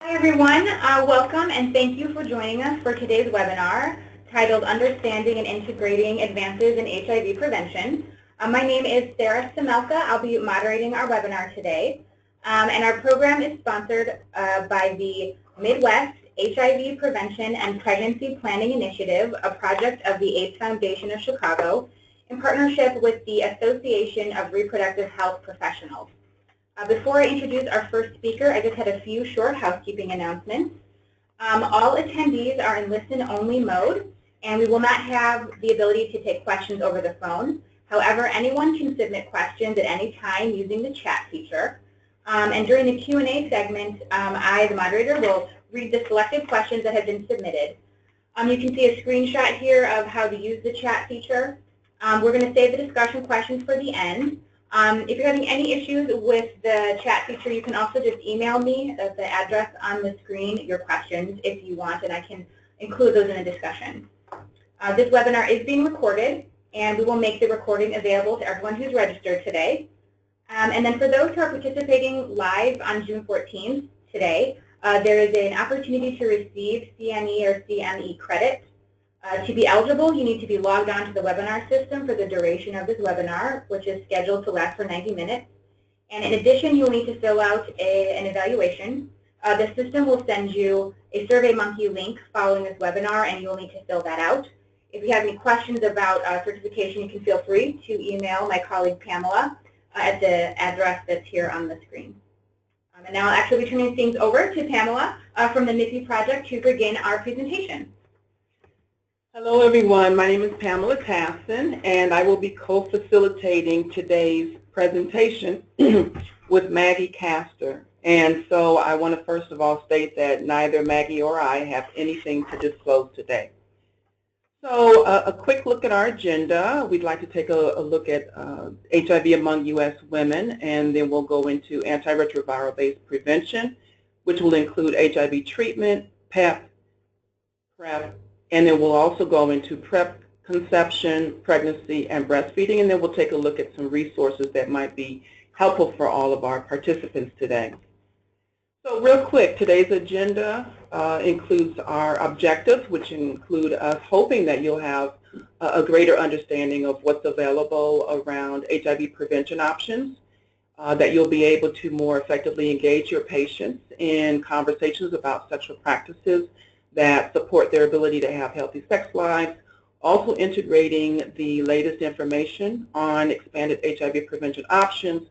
Hi everyone, welcome and thank you for joining us for today's webinar titled Understanding and Integrating Advances in HIV Prevention. My name is Sarah Samelka. I'll be moderating our webinar today. And our program is sponsored by the Midwest HIV Prevention and Pregnancy Planning Initiative, a project of the AIDS Foundation of Chicago, in partnership with the Association of Reproductive Health Professionals. Before I introduce our first speaker, I just had a few short housekeeping announcements. All attendees are in listen-only mode, and we will not have the ability to take questions over the phone. However, anyone can submit questions at any time using the chat feature. And during the Q&A segment, I, the moderator, will read the selected questions that have been submitted. You can see a screenshot here of how to use the chat feature. We're going to save the discussion questions for the end. If you're having any issues with the chat feature, you can also just email me at the address on the screen your questions if you want, and I can include those in the discussion. This webinar is being recorded, and we will make the recording available to everyone who's registered today. And then for those who are participating live on June 14th today, there is an opportunity to receive CME or CME credit. To be eligible, you need to be logged on to the webinar system for the duration of this webinar, which is scheduled to last for 90 minutes. And in addition, you'll need to fill out an evaluation. The system will send you a SurveyMonkey link following this webinar, and you'll need to fill that out. If you have any questions about certification, you can feel free to email my colleague Pamela at the address that's here on the screen. And now I'll actually be turning things over to Pamela from the MHPPPI project to begin our presentation. Hello everyone, my name is Pamela Tassin, and I will be co-facilitating today's presentation with Maggie Castor. And so I want to first of all state that neither Maggie or I have anything to disclose today. So a quick look at our agenda. We'd like to take a look at HIV among U.S. women, and then we'll go into antiretroviral-based prevention, which will include HIV treatment, PEP, PrEP, and then we'll also go into PrEP, conception, pregnancy, and breastfeeding, and then we'll take a look at some resources that might be helpful for all of our participants today. So real quick, today's agenda includes our objectives, which include us hoping that you'll have a greater understanding of what's available around HIV prevention options, that you'll be able to more effectively engage your patients in conversations about sexual practices that support their ability to have healthy sex lives, also integrating the latest information on expanded HIV prevention options,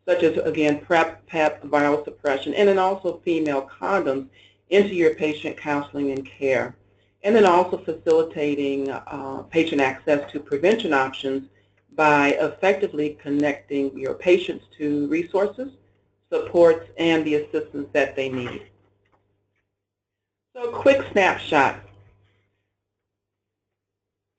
such as, again, PrEP, PEP, viral suppression, and then also female condoms into your patient counseling and care. And then also facilitating patient access to prevention options by effectively connecting your patients to resources, supports, and the assistance that they need. So a quick snapshot.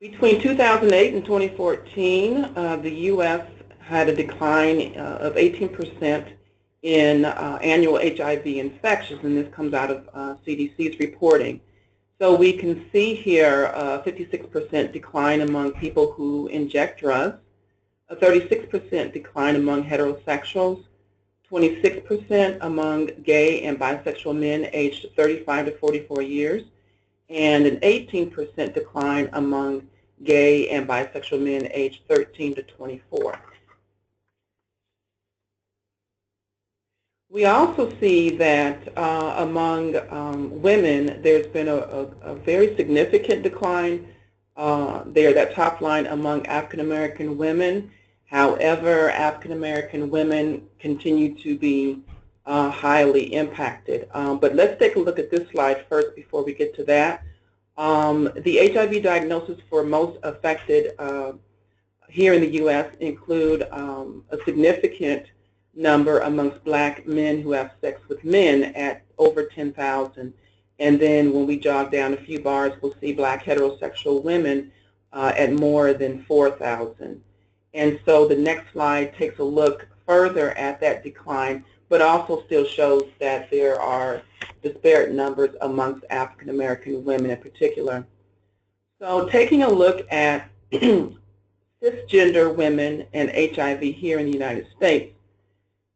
Between 2008 and 2014, the U.S. had a decline of 18% in annual HIV infections, and this comes out of CDC's reporting. So we can see here a 56% decline among people who inject drugs, a 36% decline among heterosexuals, 26% among gay and bisexual men aged 35 to 44 years, and an 18% decline among gay and bisexual men aged 13 to 24. We also see that among women, there's been a very significant decline there, that top line among African American women. However, African American women continue to be highly impacted. But let's take a look at this slide first before we get to that. The HIV diagnosis for most affected here in the U.S. include a significant number amongst black men who have sex with men at over 10,000. And then when we jog down a few bars, we'll see black heterosexual women at more than 4,000. And so the next slide takes a look further at that decline, but also still shows that there are disparate numbers amongst African American women in particular. So taking a look at cisgender women and HIV here in the United States,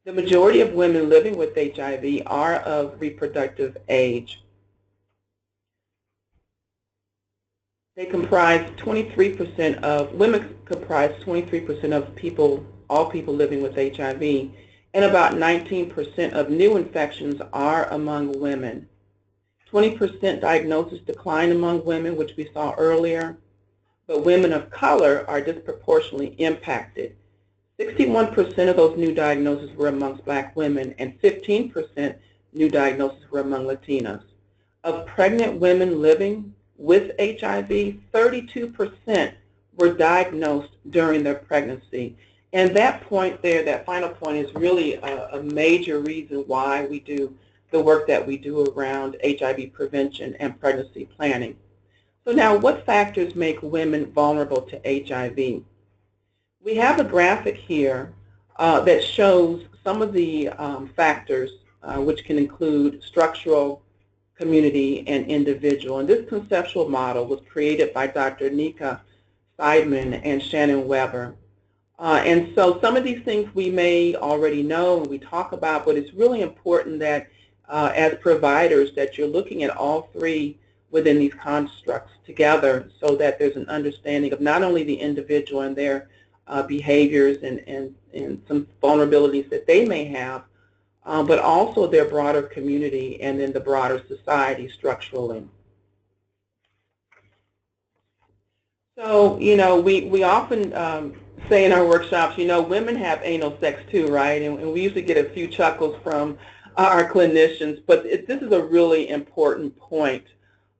The majority of women living with HIV are of reproductive age. They comprise 23% of, women comprise 23% of people, all people living with HIV, and about 19% of new infections are among women. 20% diagnosis decline among women, which we saw earlier, but women of color are disproportionately impacted. 61% of those new diagnoses were amongst black women, and 15% new diagnoses were among Latinas. Of pregnant women living with HIV, 32% were diagnosed during their pregnancy. And that point there, that final point, is really a major reason why we do the work that we do around HIV prevention and pregnancy planning. So now, what factors make women vulnerable to HIV? We have a graphic here that shows some of the factors, which can include structural, community, and individual. And this conceptual model was created by Dr. Nika Seidman and Shannon Weber. And so some of these things we may already know and we talk about, but it's really important that as providers that you're looking at all three within these constructs together so that there's an understanding of not only the individual and their behaviors and some vulnerabilities that they may have, but also their broader community and then the broader society structurally. So, you know, we often say in our workshops, you know, women have anal sex too, right? And we usually get a few chuckles from our clinicians, but this is a really important point.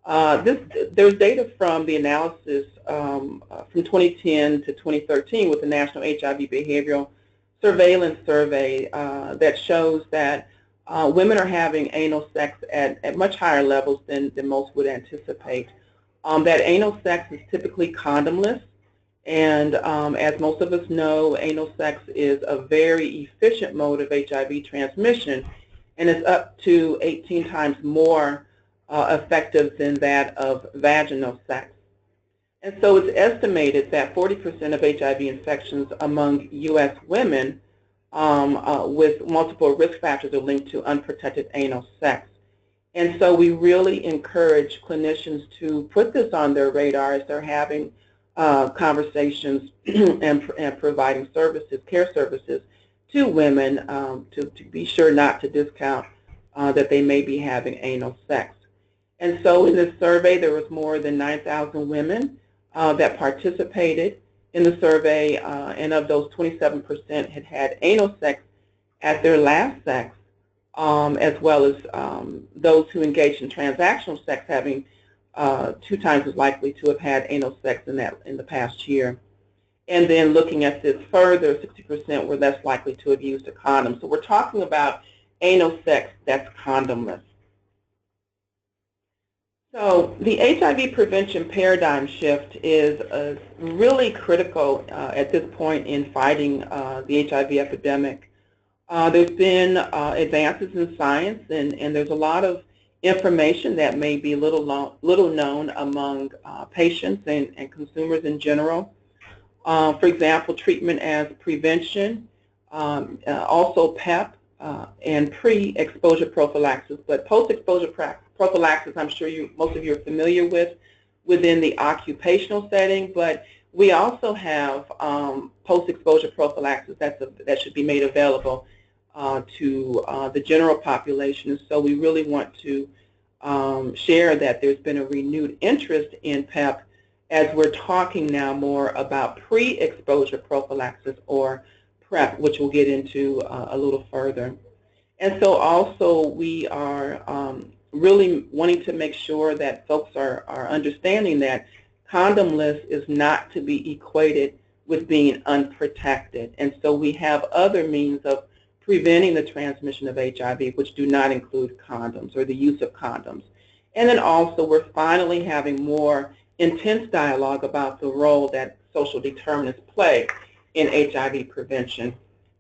There's data from the analysis from 2010 to 2013 with the National HIV Behavioral Surveillance Survey that shows that women are having anal sex at much higher levels than most would anticipate. That anal sex is typically condomless, and as most of us know, anal sex is a very efficient mode of HIV transmission, and it's up to 18 times more effective than that of vaginal sex. And so it's estimated that 40% of HIV infections among U.S. women with multiple risk factors are linked to unprotected anal sex. And so we really encourage clinicians to put this on their radar as they're having conversations and providing services, care services to women to be sure not to discount that they may be having anal sex. And so in this survey, there was more than 9,000 women that participated in the survey, and of those, 27% had had anal sex at their last sex, as well as those who engaged in transactional sex having 2 times as likely to have had anal sex in the past year. And then looking at this further, 60% were less likely to have used a condom. So we're talking about anal sex that's condomless. So the HIV prevention paradigm shift is really critical at this point in fighting the HIV epidemic. There's been advances in science, and there's a lot of information that may be little known among patients and consumers in general. For example, treatment as prevention, also PEP, and pre-exposure prophylaxis. But post-exposure prophylaxis, I'm sure most of you are familiar with within the occupational setting, but we also have post-exposure prophylaxis that should be made available to the general population. So we really want to share that there's been a renewed interest in PEP as we're talking now more about pre-exposure prophylaxis, or PrEP, which we'll get into a little further. And so also we are really wanting to make sure that folks are understanding that condomless is not to be equated with being unprotected. And so we have other means of preventing the transmission of HIV, which do not include condoms or the use of condoms. And then also we're finally having more intense dialogue about the role that social determinants play in HIV prevention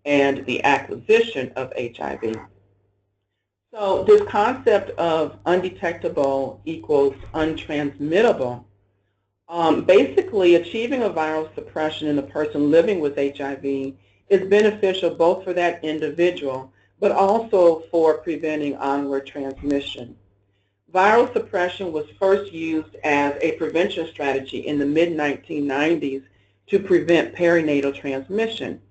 and the acquisition of HIV. So this concept of undetectable equals untransmittable, basically achieving a viral suppression in a person living with HIV is beneficial both for that individual, but also for preventing onward transmission. Viral suppression was first used as a prevention strategy in the mid-1990s to prevent perinatal transmission.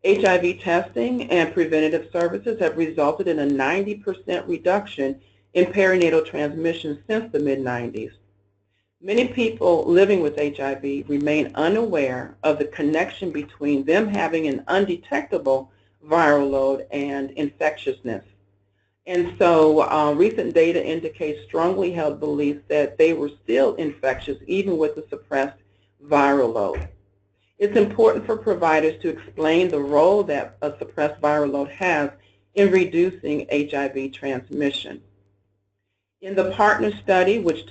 HIV testing and preventative services have resulted in a 90% reduction in perinatal transmission since the mid-90s. Many people living with HIV remain unaware of the connection between them having an undetectable viral load and infectiousness. And so recent data indicates strongly held beliefs that they were still infectious even with the suppressed viral load. It's important for providers to explain the role that a suppressed viral load has in reducing HIV transmission. In the partner study, which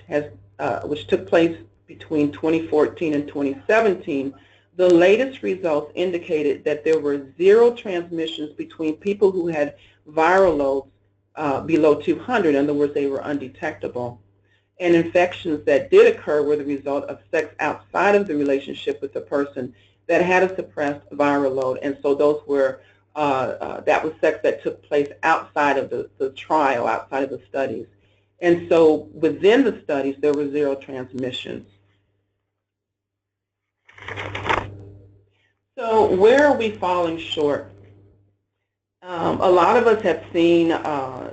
took place between 2014 and 2017, the latest results indicated that there were 0 transmissions between people who had viral loads below 200. In other words, they were undetectable. And infections that did occur were the result of sex outside of the relationship with the person that had a suppressed viral load. And so those were, that was sex that took place outside of the trial, outside of the studies. And so within the studies, there were 0 transmissions. So where are we falling short? A lot of us have seen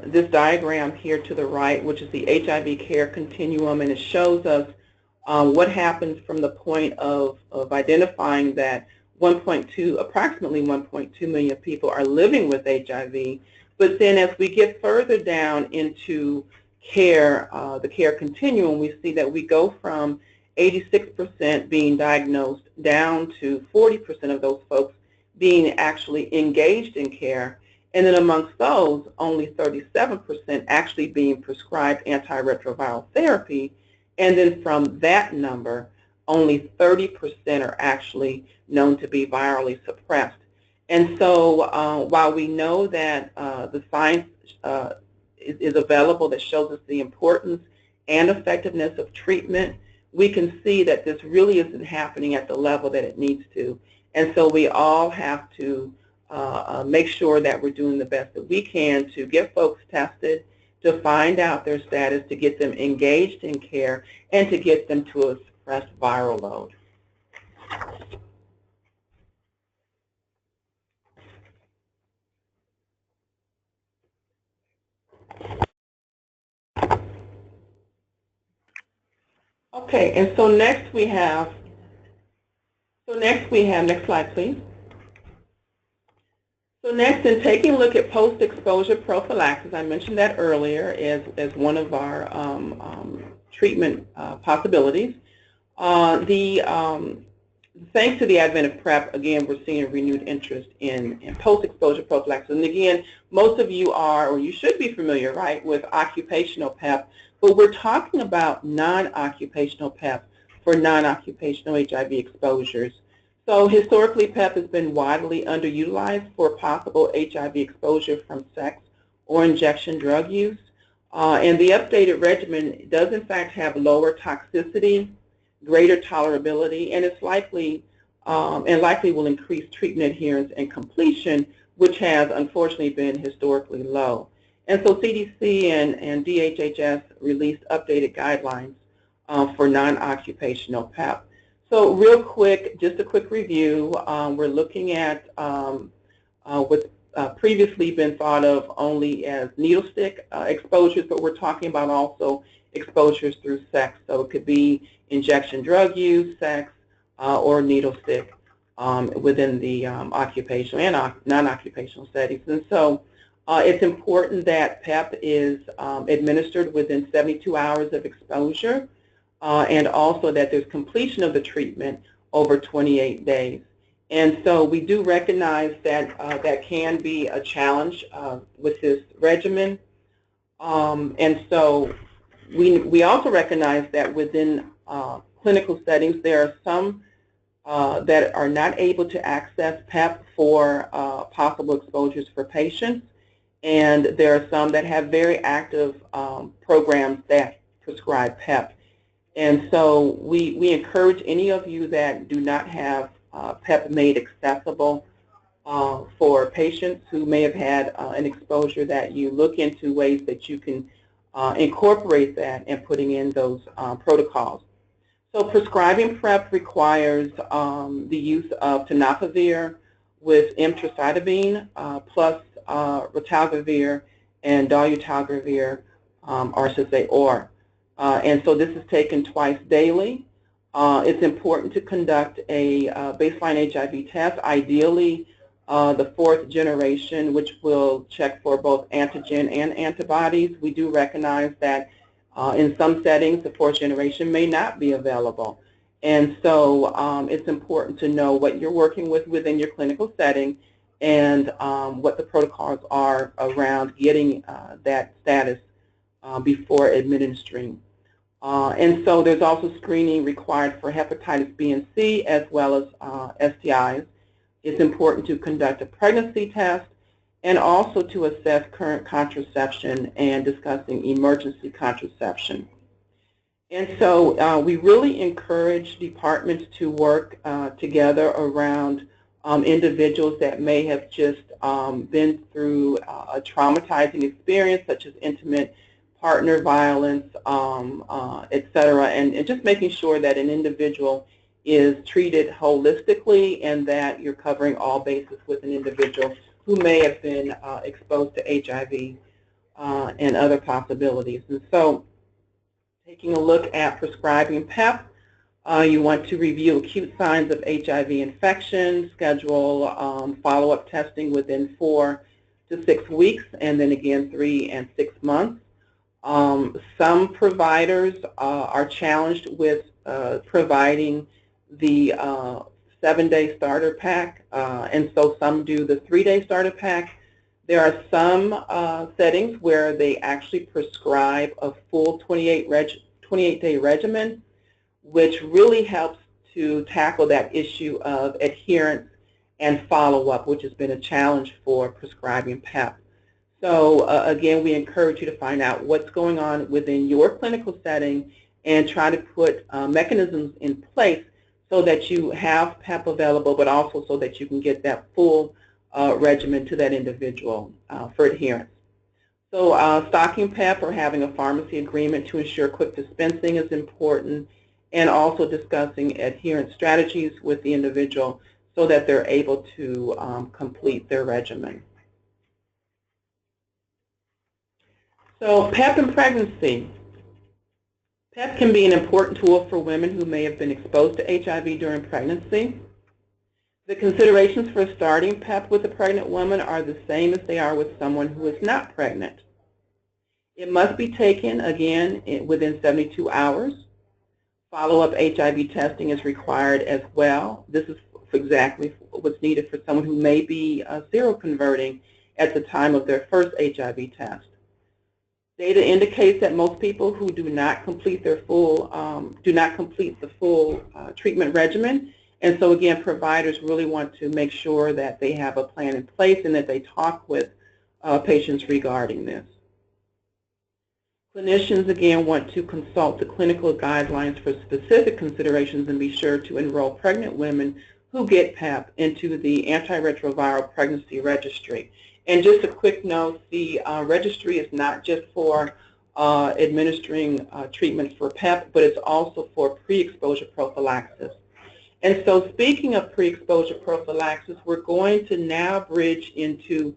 this diagram here to the right, which is the HIV care continuum, and it shows us what happens from the point of identifying that approximately 1.2 million people are living with HIV. But then as we get further down into care, the care continuum, we see that we go from 86% being diagnosed down to 40% of those folks being actually engaged in care. And then amongst those, only 37% actually being prescribed antiretroviral therapy. And then from that number, only 30% are actually known to be virally suppressed. And so while we know that the science is available that shows us the importance and effectiveness of treatment, we can see that this really isn't happening at the level that it needs to. And so we all have to make sure that we're doing the best that we can to get folks tested, to find out their status, to get them engaged in care, and to get them to a suppressed viral load. Okay, and so next we have, next slide please. So next, in taking a look at post-exposure prophylaxis, I mentioned that earlier as one of our treatment possibilities. Thanks to the advent of PrEP, again, we're seeing a renewed interest in post-exposure prophylaxis. And again, most of you are, or you should be familiar, right, with occupational PEP, but we're talking about non-occupational PEP for non-occupational HIV exposures. So historically, PEP has been widely underutilized for possible HIV exposure from sex or injection drug use. And the updated regimen does in fact have lower toxicity, greater tolerability, and it's likely will increase treatment adherence and completion, which has unfortunately been historically low. And so CDC and DHHS released updated guidelines for non-occupational PEP. So real quick, just a quick review, we're looking at what's previously been thought of only as needle stick exposures, but we're talking about also exposures through sex. So it could be injection drug use, sex, or needle stick within the occupational and non-occupational settings. And so it's important that PEP is administered within 72 hours of exposure, and also that there's completion of the treatment over 28 days. And so we do recognize that that can be a challenge with this regimen. And so we also recognize that within clinical settings, there are some that are not able to access PEP for possible exposures for patients. And there are some that have very active programs that prescribe PEP. And so we encourage any of you that do not have PEP made accessible for patients who may have had an exposure, that you look into ways that you can incorporate that and putting in those protocols. So prescribing PrEP requires the use of tenofovir with emtricitabine plus raltegravir and dolutegravir, or I should say OR. And so this is taken twice daily. It's important to conduct a baseline HIV test, ideally the 4th generation, which will check for both antigen and antibodies. We do recognize that in some settings, the 4th generation may not be available. And so it's important to know what you're working with within your clinical setting and what the protocols are around getting that status before administering. And so there's also screening required for hepatitis B and C as well as STIs. It's important to conduct a pregnancy test and also to assess current contraception and discussing emergency contraception. And so we really encourage departments to work together around individuals that may have just been through a traumatizing experience, such as intimate partner violence, et cetera, and just making sure that an individual is treated holistically and that you're covering all bases with an individual who may have been exposed to HIV and other possibilities. And so taking a look at prescribing PEP, you want to review acute signs of HIV infection, schedule follow-up testing within 4 to 6 weeks, and then again 3 and 6 months. Some providers are challenged with providing the 7-day starter pack, and so some do the 3-day starter pack. There are some settings where they actually prescribe a full 28-day regimen, which really helps to tackle that issue of adherence and follow-up, which has been a challenge for prescribing PEP. So again, we encourage you to find out what's going on within your clinical setting and try to put mechanisms in place so that you have PEP available, but also so that you can get that full regimen to that individual for adherence. So stocking PEP or having a pharmacy agreement to ensure quick dispensing is important, and also discussing adherence strategies with the individual so that they're able to complete their regimen. So PEP in pregnancy. PEP can be an important tool for women who may have been exposed to HIV during pregnancy. The considerations for starting PEP with a pregnant woman are the same as they are with someone who is not pregnant. It must be taken, again, within 72 hours. Follow-up HIV testing is required as well. This is exactly what's needed for someone who may be seroconverting at the time of their first HIV test. Data indicates that most people who do not complete their full, treatment regimen, and so again, providers really want to make sure that they have a plan in place and that they talk with patients regarding this. Clinicians, again, want to consult the clinical guidelines for specific considerations and be sure to enroll pregnant women who get PEP into the antiretroviral pregnancy registry. And just a quick note, the registry is not just for administering treatment for PEP, but it's also for pre-exposure prophylaxis. And so speaking of pre-exposure prophylaxis, we're going to now bridge into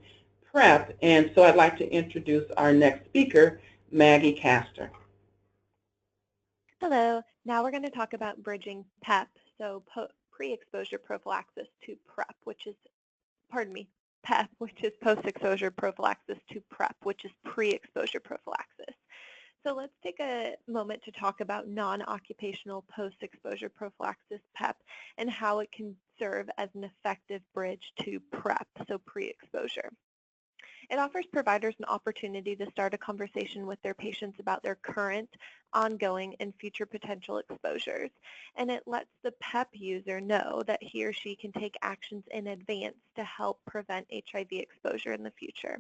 PrEP. And so I'd like to introduce our next speaker, Maggie Castor. Hello. Now we're going to talk about bridging PEP, so pre-exposure prophylaxis to PrEP, which is, PEP, which is post-exposure prophylaxis to PrEP, which is pre-exposure prophylaxis. So let's take a moment to talk about non-occupational post-exposure prophylaxis PEP and how it can serve as an effective bridge to PrEP, so pre-exposure. It offers providers an opportunity to start a conversation with their patients about their current, ongoing, and future potential exposures, and it lets the PEP user know that he or she can take actions in advance to help prevent HIV exposure in the future.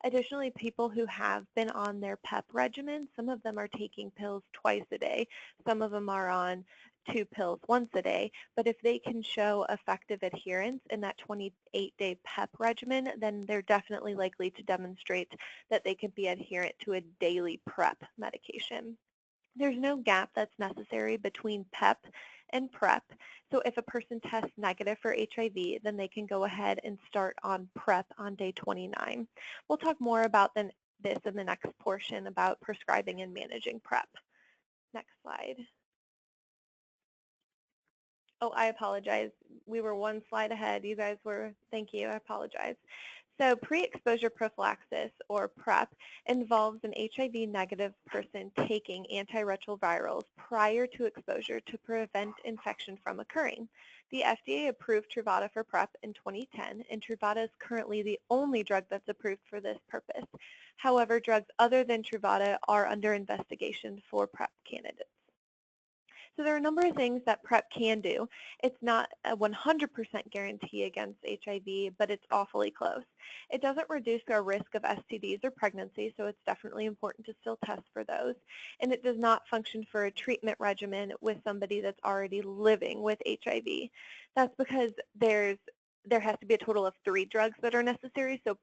Additionally, people who have been on their PEP regimen, some of them are taking pills twice a day, some of them are on 2 pills once a day, but if they can show effective adherence in that 28-day PEP regimen, then they're definitely likely to demonstrate that they could be adherent to a daily PrEP medication. There's no gap that's necessary between PEP and PrEP, so if a person tests negative for HIV, then they can go ahead and start on PrEP on day 29. We'll talk more about this in the next portion about prescribing and managing PrEP. Next slide. Oh, I apologize. We were one slide ahead. You guys were, thank you, I apologize. So pre-exposure prophylaxis, or PrEP, involves an HIV-negative person taking antiretrovirals prior to exposure to prevent infection from occurring. The FDA approved Truvada for PrEP in 2010, and Truvada is currently the only drug that's approved for this purpose. However, drugs other than Truvada are under investigation for PrEP candidates. So there are a number of things that PrEP can do. It's not a 100% guarantee against HIV, but it's awfully close. It doesn't reduce our risk of STDs or pregnancy, so it's definitely important to still test for those. And it does not function for a treatment regimen with somebody that's already living with HIV. That's because there has to be a total of 3 drugs that are necessary, so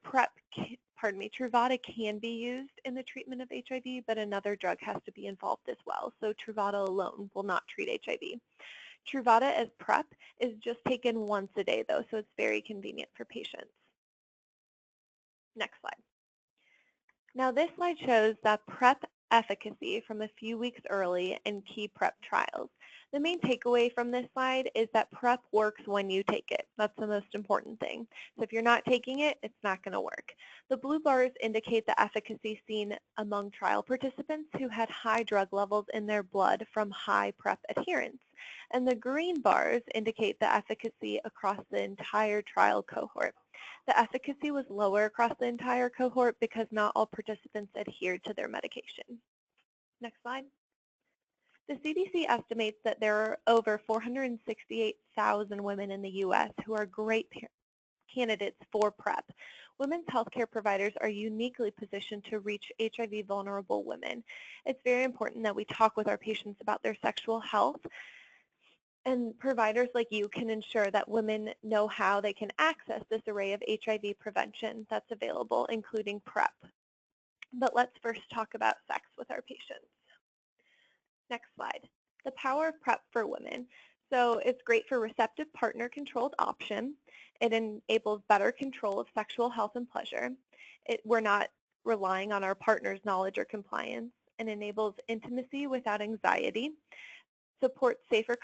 Truvada can be used in the treatment of HIV, but another drug has to be involved as well. So Truvada alone will not treat HIV. Truvada as PrEP is just taken once a day though, so it's very convenient for patients. Next slide. Now this slide shows the PrEP efficacy from a few weeks early in key PrEP trials. The main takeaway from this slide is that PrEP works when you take it. That's the most important thing. So if you're not taking it, it's not going to work. The blue bars indicate the efficacy seen among trial participants who had high drug levels in their blood from high PrEP adherence. And the green bars indicate the efficacy across the entire trial cohort. The efficacy was lower across the entire cohort because not all participants adhered to their medication. Next slide. The CDC estimates that there are over 468,000 women in the U.S. who are great candidates for PrEP. Women's healthcare providers are uniquely positioned to reach HIV vulnerable women. It's very important that we talk with our patients about their sexual health, and providers like you can ensure that women know how they can access this array of HIV prevention that's available, including PrEP. But let's first talk about sex with our patients. Next slide. The power of PrEP for women. So it's great for receptive partner-controlled option. It enables better control of sexual health and pleasure. We're not relying on our partner's knowledge or compliance, and enables intimacy without anxiety, supports safer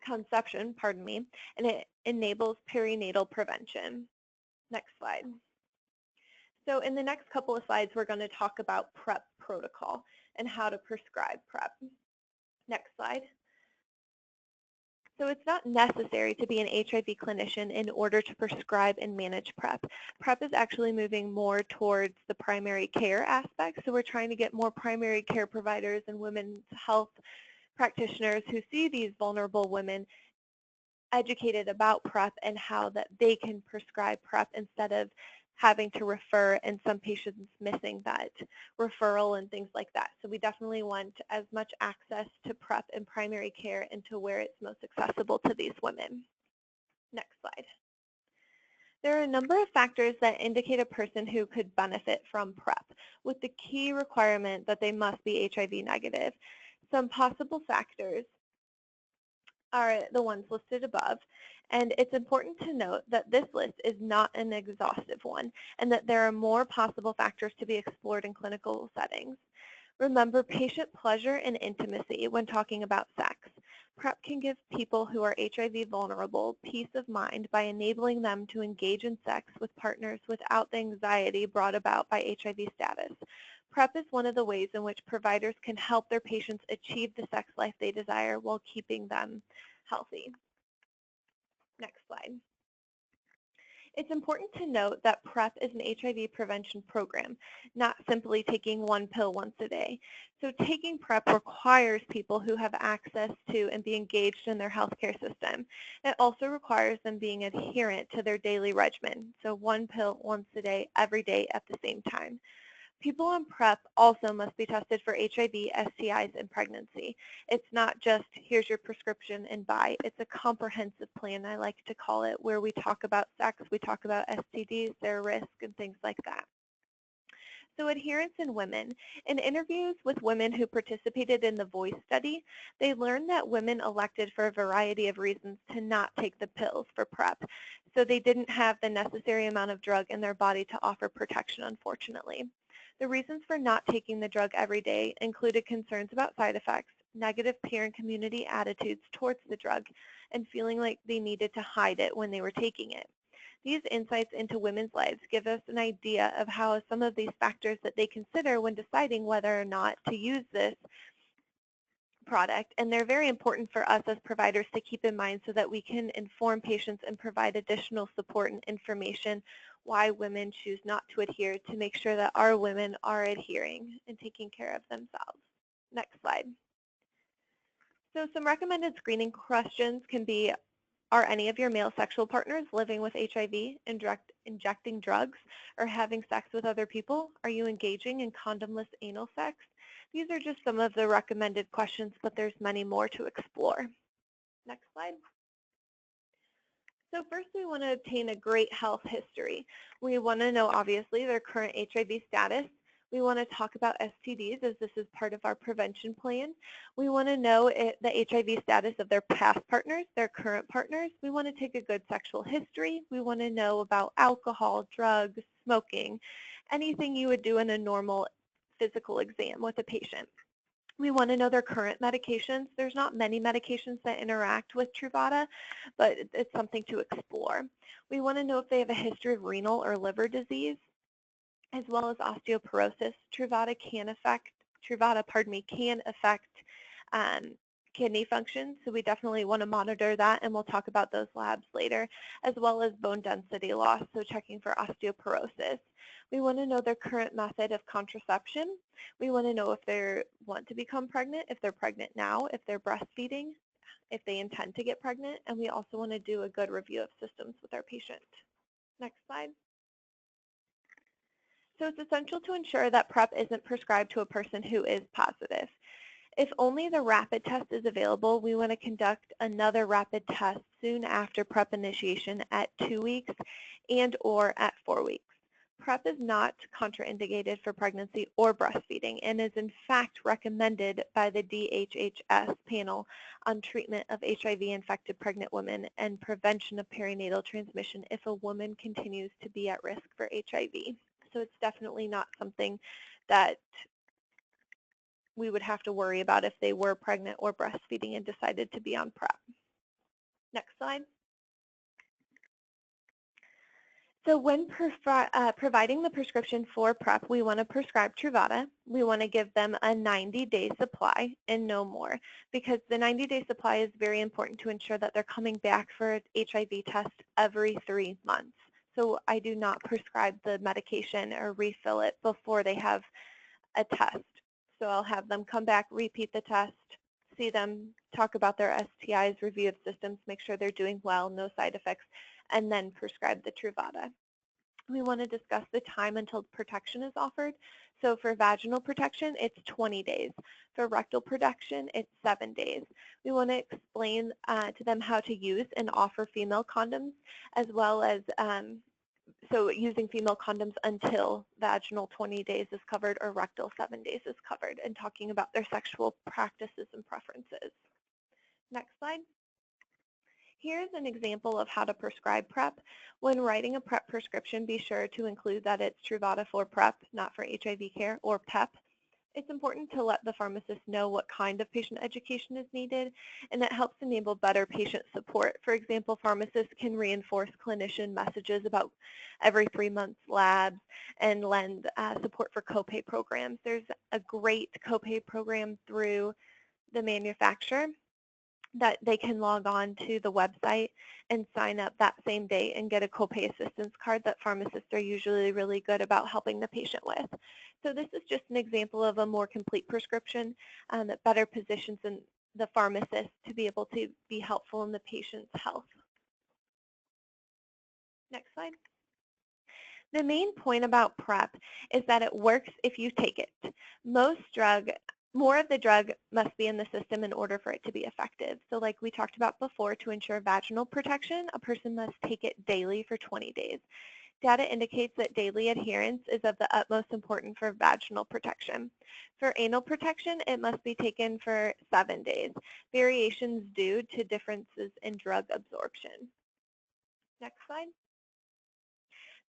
conception, and it enables perinatal prevention. Next slide. So in the next couple of slides, we're going to talk about PrEP protocol and how to prescribe PrEP. Next slide. So it's not necessary to be an HIV clinician in order to prescribe and manage PrEP. PrEP is actually moving more towards the primary care aspect, so we're trying to get more primary care providers and women's health practitioners who see these vulnerable women educated about PrEP and how that they can prescribe PrEP instead of having to refer and some patients missing that referral and things like that. So we definitely want as much access to PrEP and primary care and to where it's most accessible to these women. Next slide. There are a number of factors that indicate a person who could benefit from PrEP, with the key requirement that they must be HIV negative. Some possible factors are the ones listed above, and it's important to note that this list is not an exhaustive one and that there are more possible factors to be explored in clinical settings. Remember patient pleasure and intimacy when talking about sex. PrEP can give people who are HIV vulnerable peace of mind by enabling them to engage in sex with partners without the anxiety brought about by HIV status. PrEP is one of the ways in which providers can help their patients achieve the sex life they desire while keeping them healthy. Next slide. It's important to note that PrEP is an HIV prevention program, not simply taking one pill once a day. So taking PrEP requires people who have access to and be engaged in their healthcare system. It also requires them being adherent to their daily regimen, so one pill once a day, every day at the same time. People on PrEP also must be tested for HIV, STIs, and pregnancy. It's not just, here's your prescription and buy. It's a comprehensive plan, I like to call it, where we talk about sex, we talk about STDs, their risk, and things like that. So adherence in women. In interviews with women who participated in the VOICE study, they learned that women elected for a variety of reasons to not take the pills for PrEP. So they didn't have the necessary amount of drug in their body to offer protection, unfortunately. The reasons for not taking the drug every day included concerns about side effects, negative peer and community attitudes towards the drug, and feeling like they needed to hide it when they were taking it. These insights into women's lives give us an idea of how some of these factors that they consider when deciding whether or not to use this product, and they're very important for us as providers to keep in mind so that we can inform patients and provide additional support and information why women choose not to adhere to make sure that our women are adhering and taking care of themselves. Next slide. So some recommended screening questions can be, are any of your male sexual partners living with HIV, injecting drugs, or having sex with other people? Are you engaging in condomless anal sex? These are just some of the recommended questions, but there's many more to explore. Next slide. So first, we want to obtain a great health history. We want to know, obviously, their current HIV status. We want to talk about STDs, as this is part of our prevention plan. We want to know the HIV status of their past partners, their current partners. We want to take a good sexual history. We want to know about alcohol, drugs, smoking, anything you would do in a normal physical exam with a patient. We want to know their current medications. There's not many medications that interact with Truvada, but it's something to explore. We want to know if they have a history of renal or liver disease, as well as osteoporosis. Truvada can affect kidney function, so we definitely want to monitor that, and we'll talk about those labs later, as well as bone density loss, so checking for osteoporosis. We want to know their current method of contraception. We want to know if they want to become pregnant, if they're pregnant now, if they're breastfeeding, if they intend to get pregnant, and we also want to do a good review of systems with our patient. Next slide. So it's essential to ensure that PrEP isn't prescribed to a person who is positive. If only the rapid test is available, we want to conduct another rapid test soon after PrEP initiation at 2 weeks and or at 4 weeks. PrEP is not contraindicated for pregnancy or breastfeeding and is in fact recommended by the DHHS panel on treatment of HIV-infected pregnant women and prevention of perinatal transmission if a woman continues to be at risk for HIV. So it's definitely not something that we would have to worry about if they were pregnant or breastfeeding and decided to be on PrEP. Next slide. So when providing the prescription for PrEP, we want to prescribe Truvada. We want to give them a 90-day supply and no more, because the 90-day supply is very important to ensure that they're coming back for an HIV test every 3 months. So I do not prescribe the medication or refill it before they have a test. So I'll have them come back, repeat the test, see them, talk about their STIs, review of systems, make sure they're doing well, no side effects, and then prescribe the Truvada. We want to discuss the time until protection is offered. So for vaginal protection, it's 20 days. For rectal protection, it's 7 days. We want to explain to them how to use and offer female condoms, as well as so using female condoms until vaginal 20 days is covered or rectal 7 days is covered, and talking about their sexual practices and preferences. Next slide. Here's an example of how to prescribe PrEP. When writing a PrEP prescription, be sure to include that it's Truvada for PrEP, not for HIV care, or PEP. It's important to let the pharmacist know what kind of patient education is needed, and it helps enable better patient support. For example, pharmacists can reinforce clinician messages about every 3 months labs and lend support for copay programs. There's a great copay program through the manufacturer that they can log on to the website and sign up that same day and get a copay assistance card that pharmacists are usually really good about helping the patient with. So this is just an example of a more complete prescription that better positions the pharmacist to be able to be helpful in the patient's health. Next slide. The main point about PrEP is that it works if you take it. More of the drug must be in the system in order for it to be effective. So like we talked about before, to ensure vaginal protection, a person must take it daily for 20 days. Data indicates that daily adherence is of the utmost importance for vaginal protection. For anal protection, it must be taken for 7 days. Variations due to differences in drug absorption. Next slide.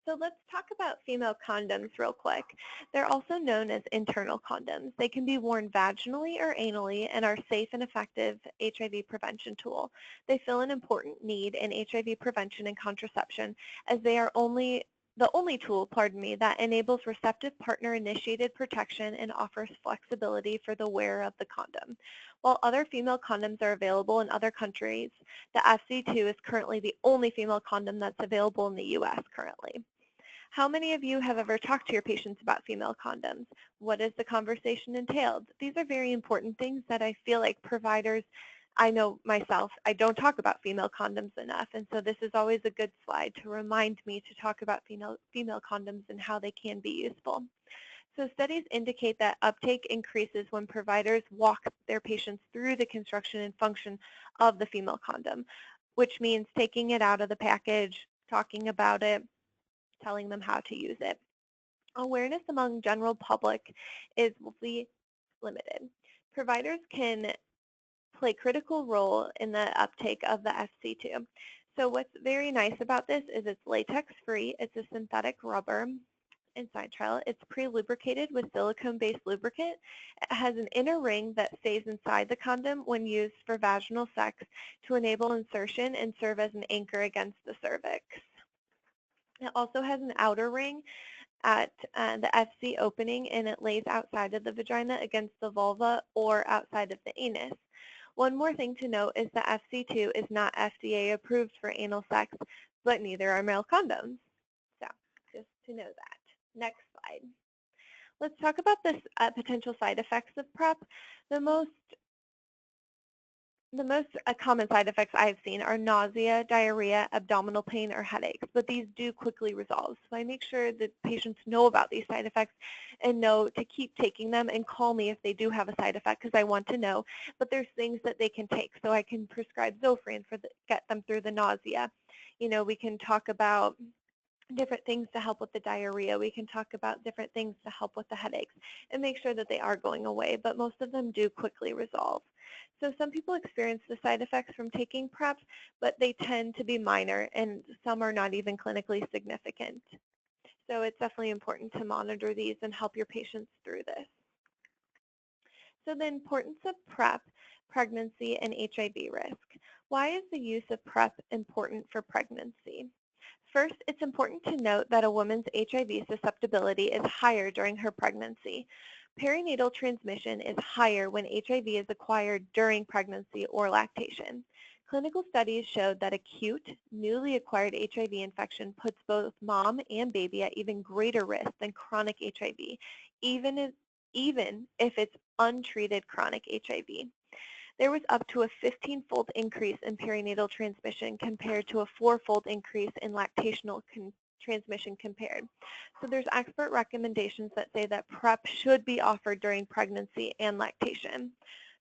So let's talk about female condoms real quick. They're also known as internal condoms. They can be worn vaginally or anally and are safe and effective HIV prevention tool. They fill an important need in HIV prevention and contraception as they are the only tool, that enables receptive partner-initiated protection and offers flexibility for the wearer of the condom. While other female condoms are available in other countries, the FC2 is currently the only female condom that's available in the U.S. currently. How many of you have ever talked to your patients about female condoms? What has the conversation entailed? These are very important things that I feel like providers, I know myself, I don't talk about female condoms enough, and so this is always a good slide to remind me to talk about female condoms and how they can be useful. So studies indicate that uptake increases when providers walk their patients through the construction and function of the female condom, which means taking it out of the package, talking about it, telling them how to use it. Awareness among general public is woefully limited. Providers can play a critical role in the uptake of the FC2. So what's very nice about this is it's latex-free. It's a synthetic rubber inside trial. It's pre-lubricated with silicone-based lubricant. It has an inner ring that stays inside the condom when used for vaginal sex to enable insertion and serve as an anchor against the cervix. It also has an outer ring at the FC opening, and it lays outside of the vagina against the vulva or outside of the anus. One more thing to note is that FC2 is not FDA approved for anal sex, but neither are male condoms. So just to know that. Next slide. Let's talk about the potential side effects of PrEP. The most common side effects I've seen are nausea, diarrhea, abdominal pain, or headaches, but these do quickly resolve. So I make sure that patients know about these side effects and know to keep taking them and call me if they do have a side effect because I want to know. But there's things that they can take. So I can prescribe Zofran get them through the nausea. You know, we can talk about different things to help with the diarrhea. We can talk about different things to help with the headaches and make sure that they are going away, but most of them do quickly resolve. So some people experience the side effects from taking PrEP, but they tend to be minor and some are not even clinically significant. So it's definitely important to monitor these and help your patients through this. So the importance of PrEP, pregnancy, and HIV risk. Why is the use of PrEP important for pregnancy? First, it's important to note that a woman's HIV susceptibility is higher during her pregnancy. Perinatal transmission is higher when HIV is acquired during pregnancy or lactation. Clinical studies showed that acute, newly acquired HIV infection puts both mom and baby at even greater risk than chronic HIV, even if it's untreated chronic HIV. There was up to a 15-fold increase in perinatal transmission compared to a 4-fold increase in lactational transmission compared. So there's expert recommendations that say that PrEP should be offered during pregnancy and lactation.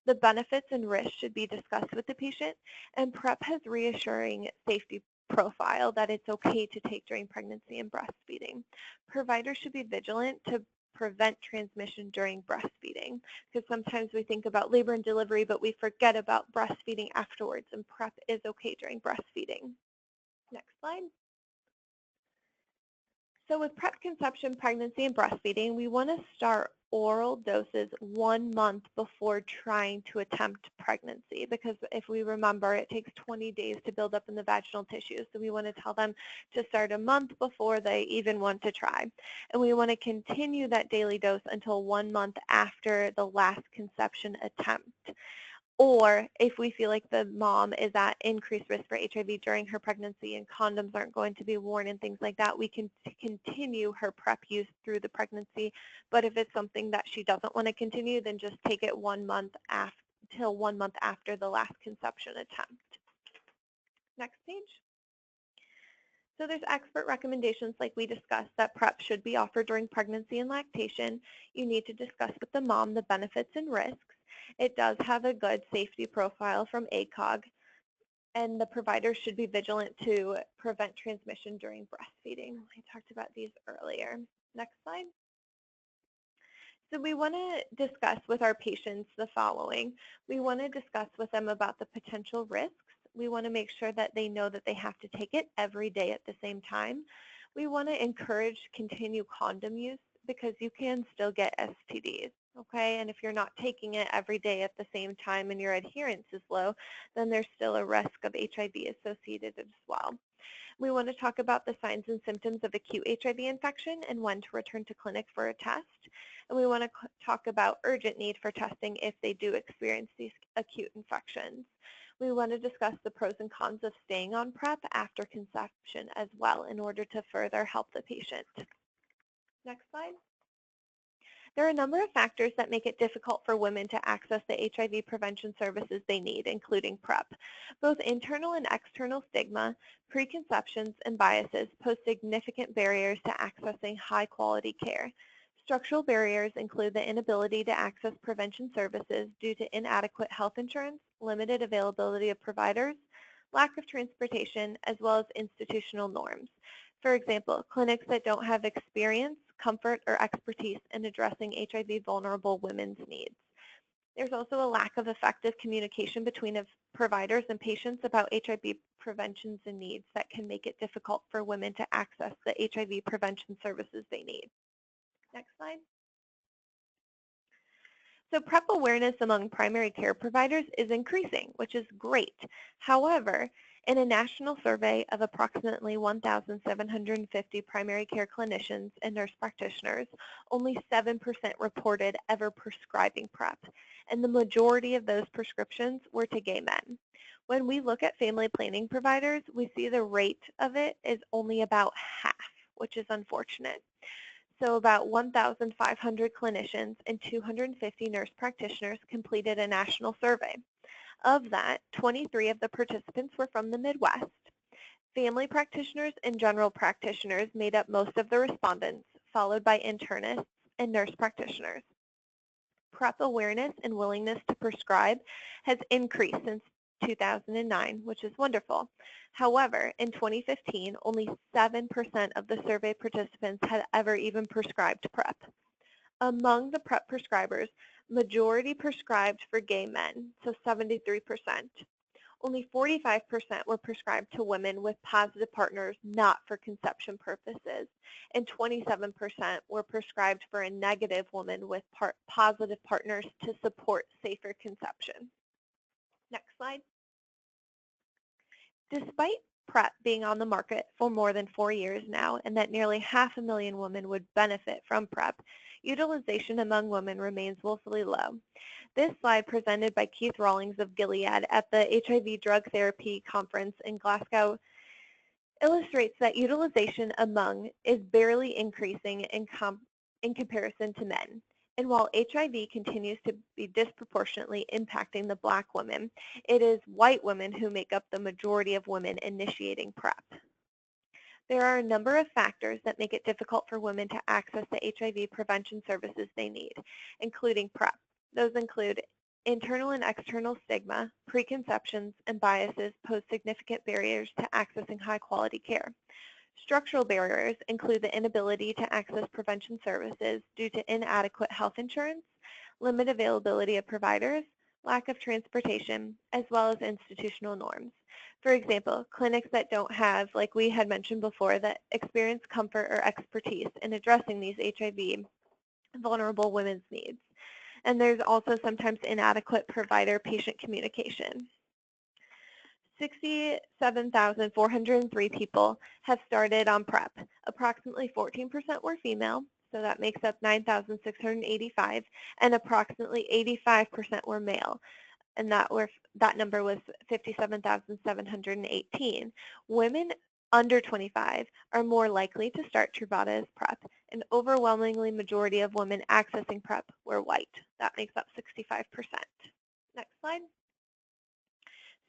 The benefits and risks should be discussed with the patient, and PrEP has reassuring safety profile that it's okay to take during pregnancy and breastfeeding. Providers should be vigilant to prevent transmission during breastfeeding, because sometimes we think about labor and delivery, but we forget about breastfeeding afterwards, and PrEP is okay during breastfeeding. Next slide. So with PrEP conception, pregnancy, and breastfeeding, we want to start oral doses 1 month before trying to attempt pregnancy, because if we remember, it takes 20 days to build up in the vaginal tissue. So we want to tell them to start a month before they even want to try. And we want to continue that daily dose until 1 month after the last conception attempt. Or if we feel like the mom is at increased risk for HIV during her pregnancy and condoms aren't going to be worn and things like that, we can continue her PrEP use through the pregnancy. But if it's something that she doesn't want to continue, then just take it 1 month till 1 month after the last conception attempt. Next page. So there's expert recommendations like we discussed that PrEP should be offered during pregnancy and lactation. You need to discuss with the mom the benefits and risks. It does have a good safety profile from ACOG, and the providers should be vigilant to prevent transmission during breastfeeding. I talked about these earlier. Next slide. So we want to discuss with our patients the following. We want to discuss with them about the potential risks. We want to make sure that they know that they have to take it every day at the same time. We want to encourage continued condom use because you can still get STDs, okay? And if you're not taking it every day at the same time and your adherence is low, then there's still a risk of HIV associated as well. We want to talk about the signs and symptoms of acute HIV infection and when to return to clinic for a test. And we want to talk about urgent need for testing if they do experience these acute infections. We want to discuss the pros and cons of staying on PrEP after conception as well in order to further help the patient. Next slide. There are a number of factors that make it difficult for women to access the HIV prevention services they need, including PrEP. Both internal and external stigma, preconceptions, and biases pose significant barriers to accessing high-quality care. Structural barriers include the inability to access prevention services due to inadequate health insurance, limited availability of providers, lack of transportation, as well as institutional norms. For example, clinics that don't have experience, comfort, or expertise in addressing HIV vulnerable women's needs. There's also a lack of effective communication between providers and patients about HIV preventions and needs that can make it difficult for women to access the HIV prevention services they need. Next slide. So PrEP awareness among primary care providers is increasing, which is great. However, in a national survey of approximately 1,750 primary care clinicians and nurse practitioners, only 7% reported ever prescribing PrEP, and the majority of those prescriptions were to gay men. When we look at family planning providers, we see the rate of it is only about half, which is unfortunate. So about 1,500 clinicians and 250 nurse practitioners completed a national survey. Of that, 23 of the participants were from the Midwest. Family practitioners and general practitioners made up most of the respondents, followed by internists and nurse practitioners. PrEP awareness and willingness to prescribe has increased since 2009, which is wonderful. However, in 2015, only 7% of the survey participants had ever even prescribed PrEP. Among the PrEP prescribers, majority prescribed for gay men, so 73%. Only 45% were prescribed to women with positive partners not for conception purposes, and 27% were prescribed for a negative woman with positive partners to support safer conception. Next slide. Despite PrEP being on the market for more than 4 years now, and that nearly 500,000 women would benefit from PrEP, utilization among women remains woefully low. This slide, presented by Keith Rawlings of Gilead at the HIV Drug Therapy Conference in Glasgow, illustrates that utilization among is barely increasing in comparison to men. And while HIV continues to be disproportionately impacting the Black women, it is white women who make up the majority of women initiating PrEP. There are a number of factors that make it difficult for women to access the HIV prevention services they need, including PrEP. Those include internal and external stigma, preconceptions, and biases pose significant barriers to accessing high-quality care. Structural barriers include the inability to access prevention services due to inadequate health insurance, limited availability of providers, lack of transportation, as well as institutional norms. For example, clinics that don't have, like we had mentioned before, that experience comfort or expertise in addressing these HIV vulnerable women's needs. And there's also sometimes inadequate provider-patient communication. 67,403 people have started on PrEP. Approximately 14% were female, so that makes up 9,685, and approximately 85% were male, and that number was 57,718. Women under 25 are more likely to start Truvada as PrEP. An overwhelmingly majority of women accessing PrEP were white. That makes up 65%. Next slide.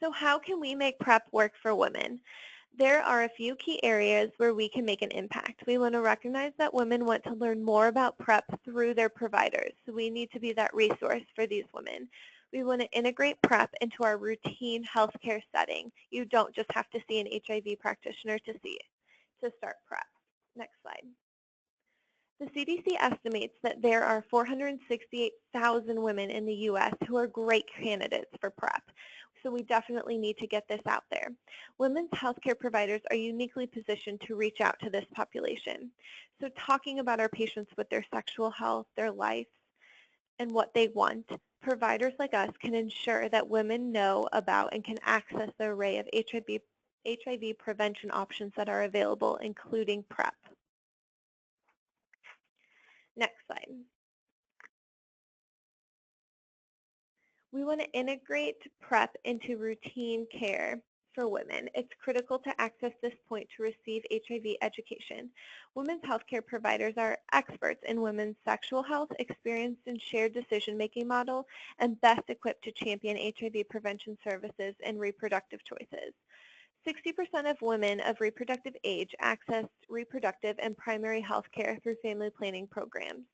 So how can we make PrEP work for women? There are a few key areas where we can make an impact. We want to recognize that women want to learn more about PrEP through their providers, so we need to be that resource for these women. We want to integrate PrEP into our routine healthcare setting. You don't just have to see an HIV practitioner to start PrEP. Next slide. The CDC estimates that there are 468,000 women in the U.S. who are great candidates for PrEP. So we definitely need to get this out there. Women's healthcare providers are uniquely positioned to reach out to this population. So talking about our patients with their sexual health, their life, and what they want, providers like us can ensure that women know about and can access the array of HIV prevention options that are available, including PrEP. Next slide. We want to integrate PrEP into routine care for women. It's critical to access this point to receive HIV education. Women's healthcare providers are experts in women's sexual health, experienced in shared decision-making model, and best equipped to champion HIV prevention services and reproductive choices. 60% of women of reproductive age access reproductive and primary health care through family planning programs.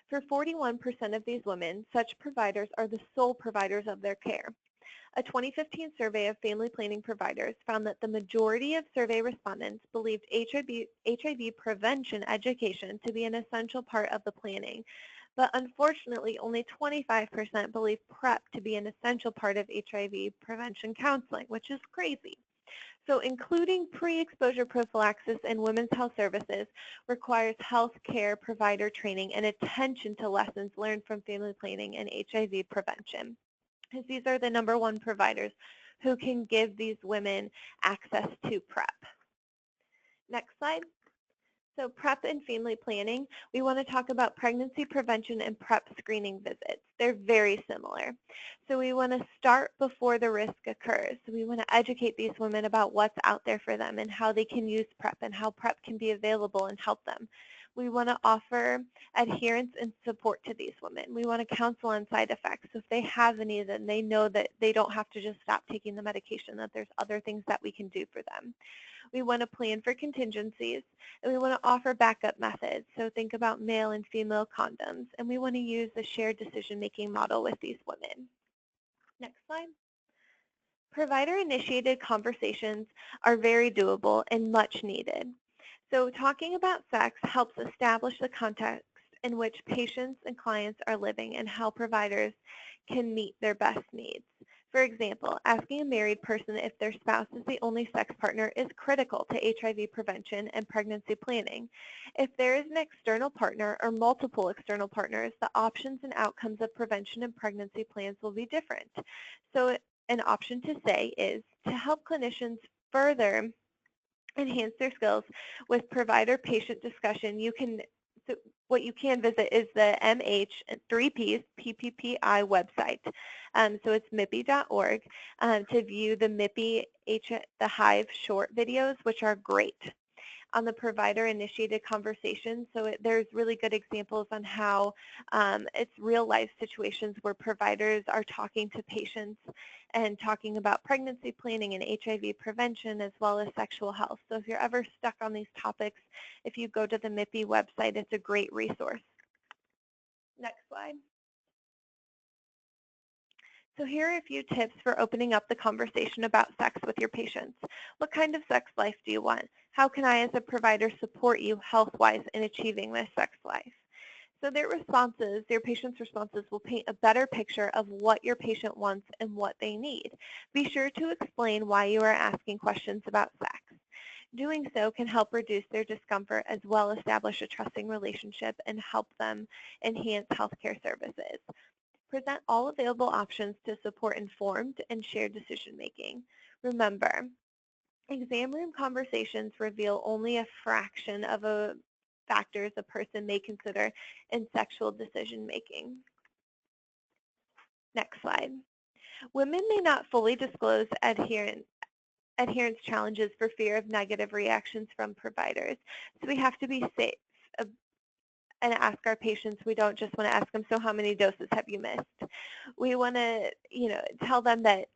For 41% of these women, such providers are the sole providers of their care. A 2015 survey of family planning providers found that the majority of survey respondents believed HIV prevention education to be an essential part of the planning, but unfortunately only 25% believe PrEP to be an essential part of HIV prevention counseling, which is crazy. So including pre-exposure prophylaxis in women's health services requires health care provider training and attention to lessons learned from family planning and HIV prevention, because these are the #1 providers who can give these women access to PrEP. Next slide. So PrEP and family planning, we want to talk about pregnancy prevention and PrEP screening visits. They're very similar. So we want to start before the risk occurs. So we want to educate these women about what's out there for them and how they can use PrEP and how PrEP can be available and help them. We want to offer adherence and support to these women. We want to counsel on side effects. So if they have any, then they know that they don't have to just stop taking the medication, that there's other things that we can do for them. We want to plan for contingencies, and we want to offer backup methods. So think about male and female condoms, and we want to use the shared decision-making model with these women. Next slide. Provider-initiated conversations are very doable and much needed. So talking about sex helps establish the context in which patients and clients are living and how providers can meet their best needs. For example, asking a married person if their spouse is the only sex partner is critical to HIV prevention and pregnancy planning. If there is an external partner or multiple external partners, the options and outcomes of prevention and pregnancy plans will be different. So an option to say is to help clinicians further enhance their skills with provider-patient discussion. What you can visit is the MHPPPI website. So it's MHPPPI.org to view the MHPPPI, the Hive short videos, which are great on the provider-initiated conversations. So there's really good examples on how it's real-life situations where providers are talking to patients and talking about pregnancy planning and HIV prevention as well as sexual health. So if you're ever stuck on these topics, if you go to the MHPPPI website, it's a great resource. Next slide. So here are a few tips for opening up the conversation about sex with your patients. What kind of sex life do you want? How can I as a provider support you health-wise in achieving this sex life? So their responses, your patient's responses will paint a better picture of what your patient wants and what they need. Be sure to explain why you are asking questions about sex. Doing so can help reduce their discomfort as well as establish a trusting relationship and help them enhance healthcare services. Present all available options to support informed and shared decision-making. Remember, exam room conversations reveal only a fraction of factors a person may consider in sexual decision-making. Next slide. Women may not fully disclose adherence challenges for fear of negative reactions from providers. So we have to be safe and ask our patients. We don't just want to ask them, so how many doses have you missed? We want to, tell them that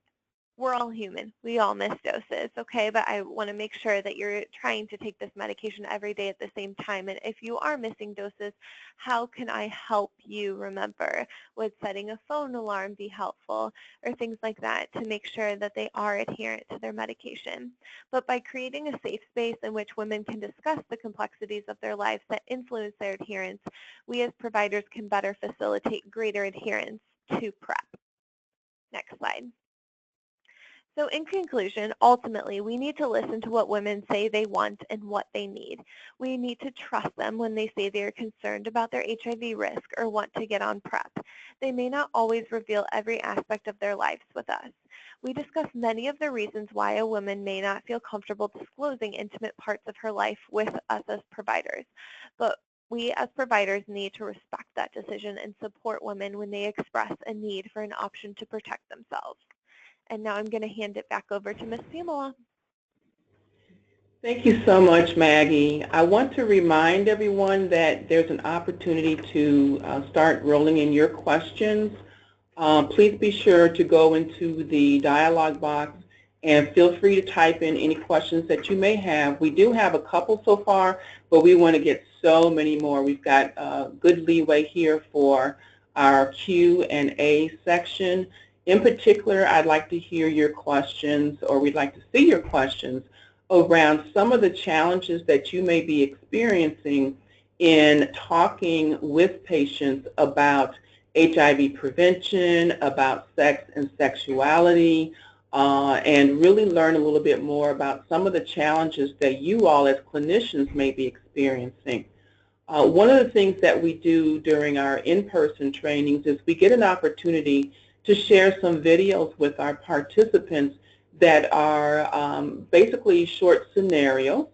we're all human. We all miss doses, okay? But I want to make sure that you're trying to take this medication every day at the same time. And if you are missing doses, how can I help you remember? Would setting a phone alarm be helpful, or things like that, to make sure that they are adherent to their medication? But by creating a safe space in which women can discuss the complexities of their lives that influence their adherence, we as providers can better facilitate greater adherence to PrEP. Next slide. So in conclusion, ultimately, we need to listen to what women say they want and what they need. We need to trust them when they say they are concerned about their HIV risk or want to get on PrEP. They may not always reveal every aspect of their lives with us. We discuss many of the reasons why a woman may not feel comfortable disclosing intimate parts of her life with us as providers. But we as providers need to respect that decision and support women when they express a need for an option to protect themselves. And now I'm going to hand it back over to Ms. Pamela. Thank you so much, Maggie. I want to remind everyone that there's an opportunity to start rolling in your questions. Please be sure to go into the dialog box and feel free to type in any questions that you may have. We do have a couple so far, but we want to get so many more. We've got good leeway here for our Q&A section. In particular, I'd like to hear your questions, or we'd like to see your questions around some of the challenges that you may be experiencing in talking with patients about HIV prevention, about sex and sexuality, and really learn a little bit more about some of the challenges that you all as clinicians may be experiencing. One of the things that we do during our in-person trainings is we get an opportunity to share some videos with our participants that are basically short scenarios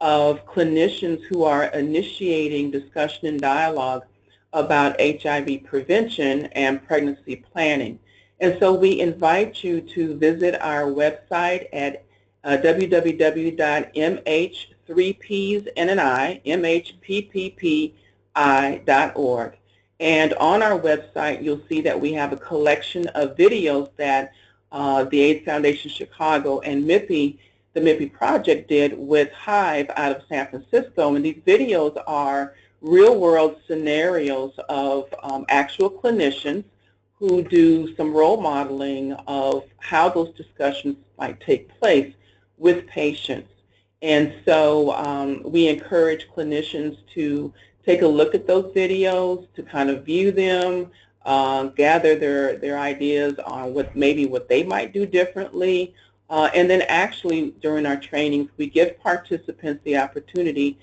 of clinicians who are initiating discussion and dialogue about HIV prevention and pregnancy planning. And so we invite you to visit our website at www.MHPPPI.org. And on our website, you'll see that we have a collection of videos that the AIDS Foundation Chicago and the MHPPPI project did with Hive out of San Francisco. And these videos are real-world scenarios of actual clinicians who do some role modeling of how those discussions might take place with patients. And so we encourage clinicians to take a look at those videos, to kind of view them, gather their ideas on what they might do differently. And then actually during our trainings, we give participants the opportunity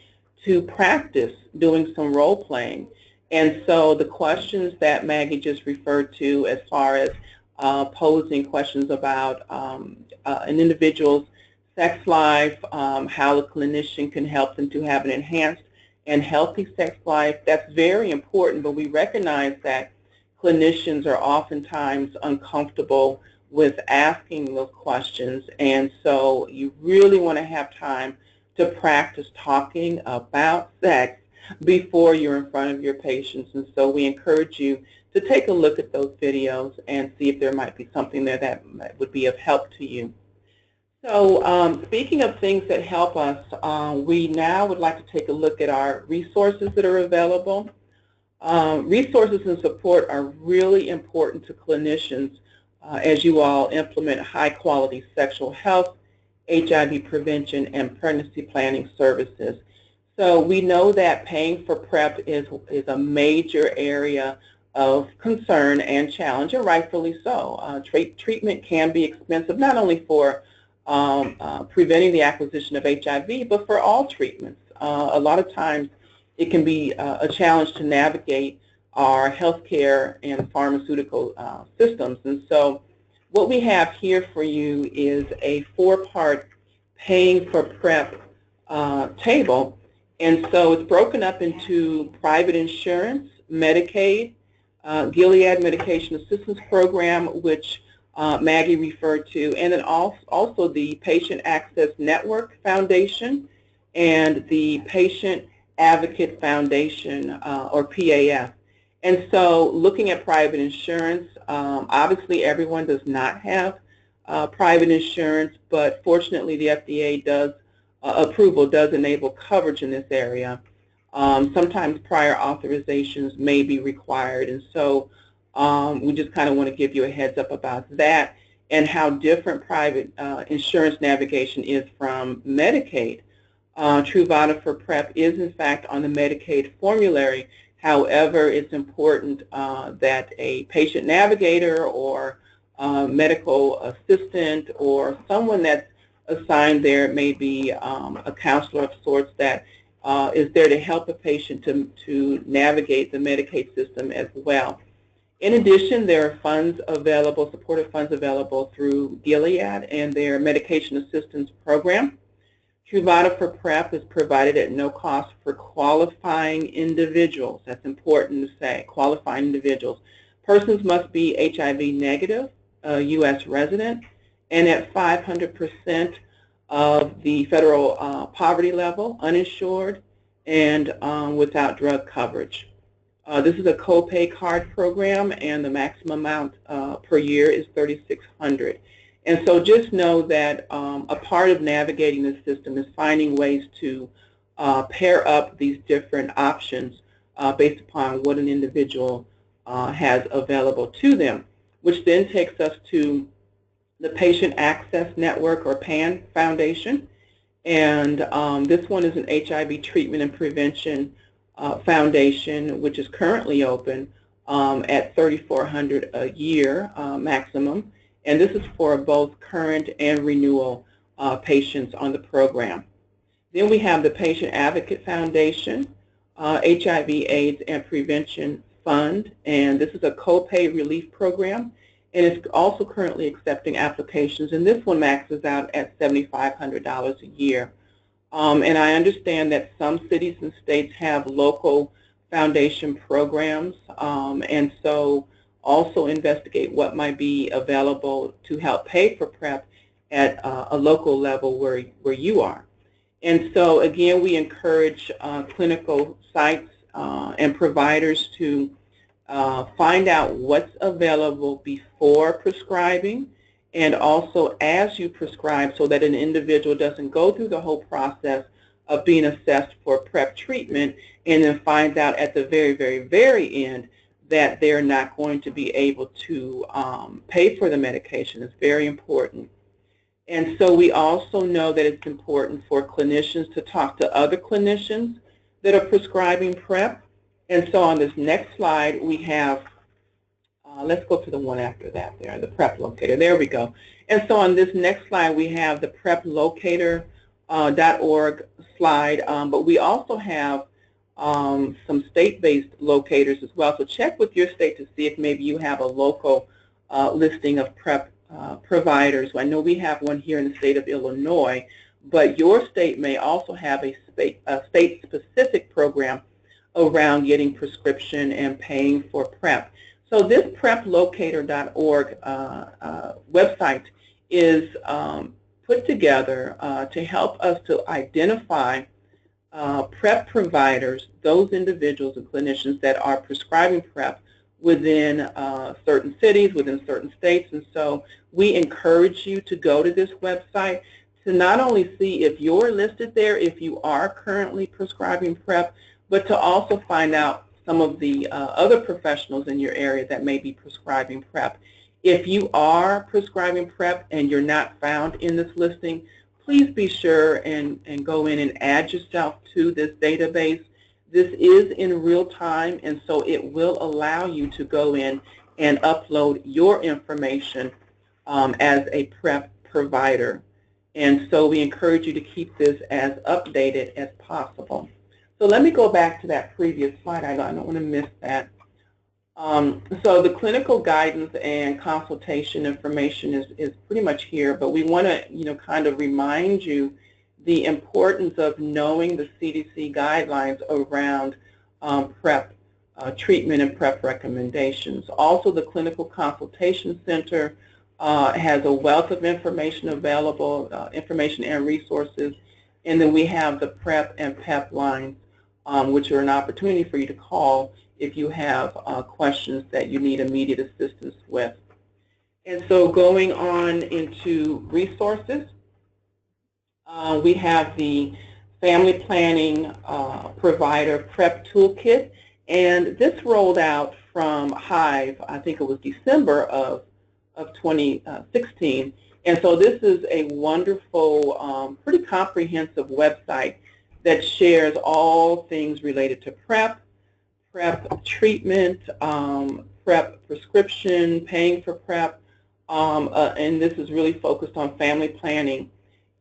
to practice doing some role playing. And so the questions that Maggie just referred to as far as posing questions about an individual's sex life, how the clinician can help them to have an enhanced and healthy sex life, that's very important, but we recognize that clinicians are oftentimes uncomfortable with asking those questions, and so you really want to have time to practice talking about sex before you're in front of your patients. And so we encourage you to take a look at those videos and see if there might be something there that would be of help to you. So speaking of things that help us, we now would like to take a look at our resources that are available. Resources and support are really important to clinicians as you all implement high-quality sexual health, HIV prevention, and pregnancy planning services. So we know that paying for PrEP is a major area of concern and challenge, and rightfully so. Treatment can be expensive, not only for preventing the acquisition of HIV, but for all treatments. A lot of times it can be a challenge to navigate our healthcare and pharmaceutical systems. And so what we have here for you is a four-part paying for PrEP table. And so it's broken up into private insurance, Medicaid, Gilead Medication Assistance Program, which Maggie referred to, and then also the Patient Access Network Foundation and the Patient Advocate Foundation, or PAF. And so looking at private insurance, obviously everyone does not have private insurance, but fortunately the FDA approval does enable coverage in this area. Sometimes prior authorizations may be required, and so we just kind of want to give you a heads up about that and how different private insurance navigation is from Medicaid. Truvada for PrEP is in fact on the Medicaid formulary. However, it's important that a patient navigator or medical assistant or someone that's assigned there, maybe a counselor of sorts that is there to help a patient to navigate the Medicaid system as well. In addition, there are funds available, supportive funds available through Gilead and their medication assistance program. Truvada for PrEP is provided at no cost for qualifying individuals. That's important to say, qualifying individuals. Persons must be HIV negative, a U.S. resident, and at 500% of the federal poverty level, uninsured, and without drug coverage. This is a copay card program, and the maximum amount per year is $3,600. And so just know that a part of navigating the system is finding ways to pair up these different options based upon what an individual has available to them, which then takes us to the Patient Access Network, or PAN Foundation. And this one is an HIV treatment and prevention foundation, which is currently open at $3,400 a year maximum. And this is for both current and renewal patients on the program. Then we have the Patient Advocate Foundation, HIV, AIDS, and Prevention Fund. And this is a copay relief program. And it's also currently accepting applications. And this one maxes out at $7,500 a year. And I understand that some cities and states have local foundation programs. And so also investigate what might be available to help pay for PrEP at a local level where you are. And so again, we encourage clinical sites and providers to find out what's available before prescribing and also as you prescribe, so that an individual doesn't go through the whole process of being assessed for PrEP treatment and then find out at the very, very, very end that they're not going to be able to pay for the medication. It's very important. And so we also know that it's important for clinicians to talk to other clinicians that are prescribing PrEP. And so on this next slide, we have, let's go to the one after that there, the PrEP locator. There we go. And so on this next slide, we have the preplocator.org slide, but we also have some state-based locators as well. So check with your state to see if maybe you have a local listing of PrEP providers. I know we have one here in the state of Illinois, but your state may also have a state-specific program around getting prescription and paying for PrEP. So this preplocator.org website is put together to help us to identify PrEP providers, those individuals and clinicians that are prescribing PrEP within certain cities, within certain states. And so we encourage you to go to this website to not only see if you're listed there, if you are currently prescribing PrEP, but to also find out some of the other professionals in your area that may be prescribing PrEP. If you are prescribing PrEP and you're not found in this listing, please be sure and go in and add yourself to this database. This is in real time, and so it will allow you to go in and upload your information as a PrEP provider. And so we encourage you to keep this as updated as possible. So let me go back to that previous slide. I don't want to miss that. So the clinical guidance and consultation information is pretty much here, but we want to, kind of remind you the importance of knowing the CDC guidelines around PrEP treatment and PrEP recommendations. Also, the Clinical Consultation Center has a wealth of information available, information and resources, and then we have the PrEP and PEP lines, which are an opportunity for you to call if you have questions that you need immediate assistance with. And so going on into resources, we have the Family Planning Provider Prep Toolkit, and this rolled out from Hive, I think it was December of 2016. And so this is a wonderful, pretty comprehensive website that shares all things related to PrEP treatment, PrEP prescription, paying for PrEP, and this is really focused on family planning.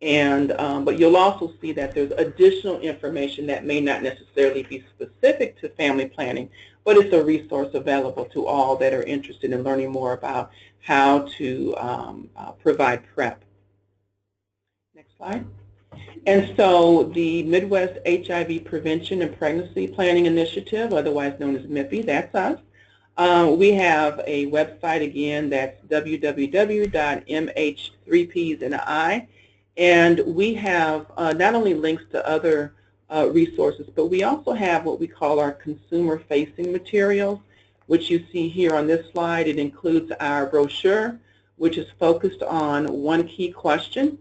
And but you'll also see that there's additional information that may not necessarily be specific to family planning, but it's a resource available to all that are interested in learning more about how to provide PrEP. Next slide. And so the Midwest HIV Prevention and Pregnancy Planning Initiative, otherwise known as MHPPPI, that's us. We have a website again, that's www.mh3ps and we have not only links to other resources, but we also have what we call our consumer-facing materials, which you see here on this slide. It includes our brochure, which is focused on one key question.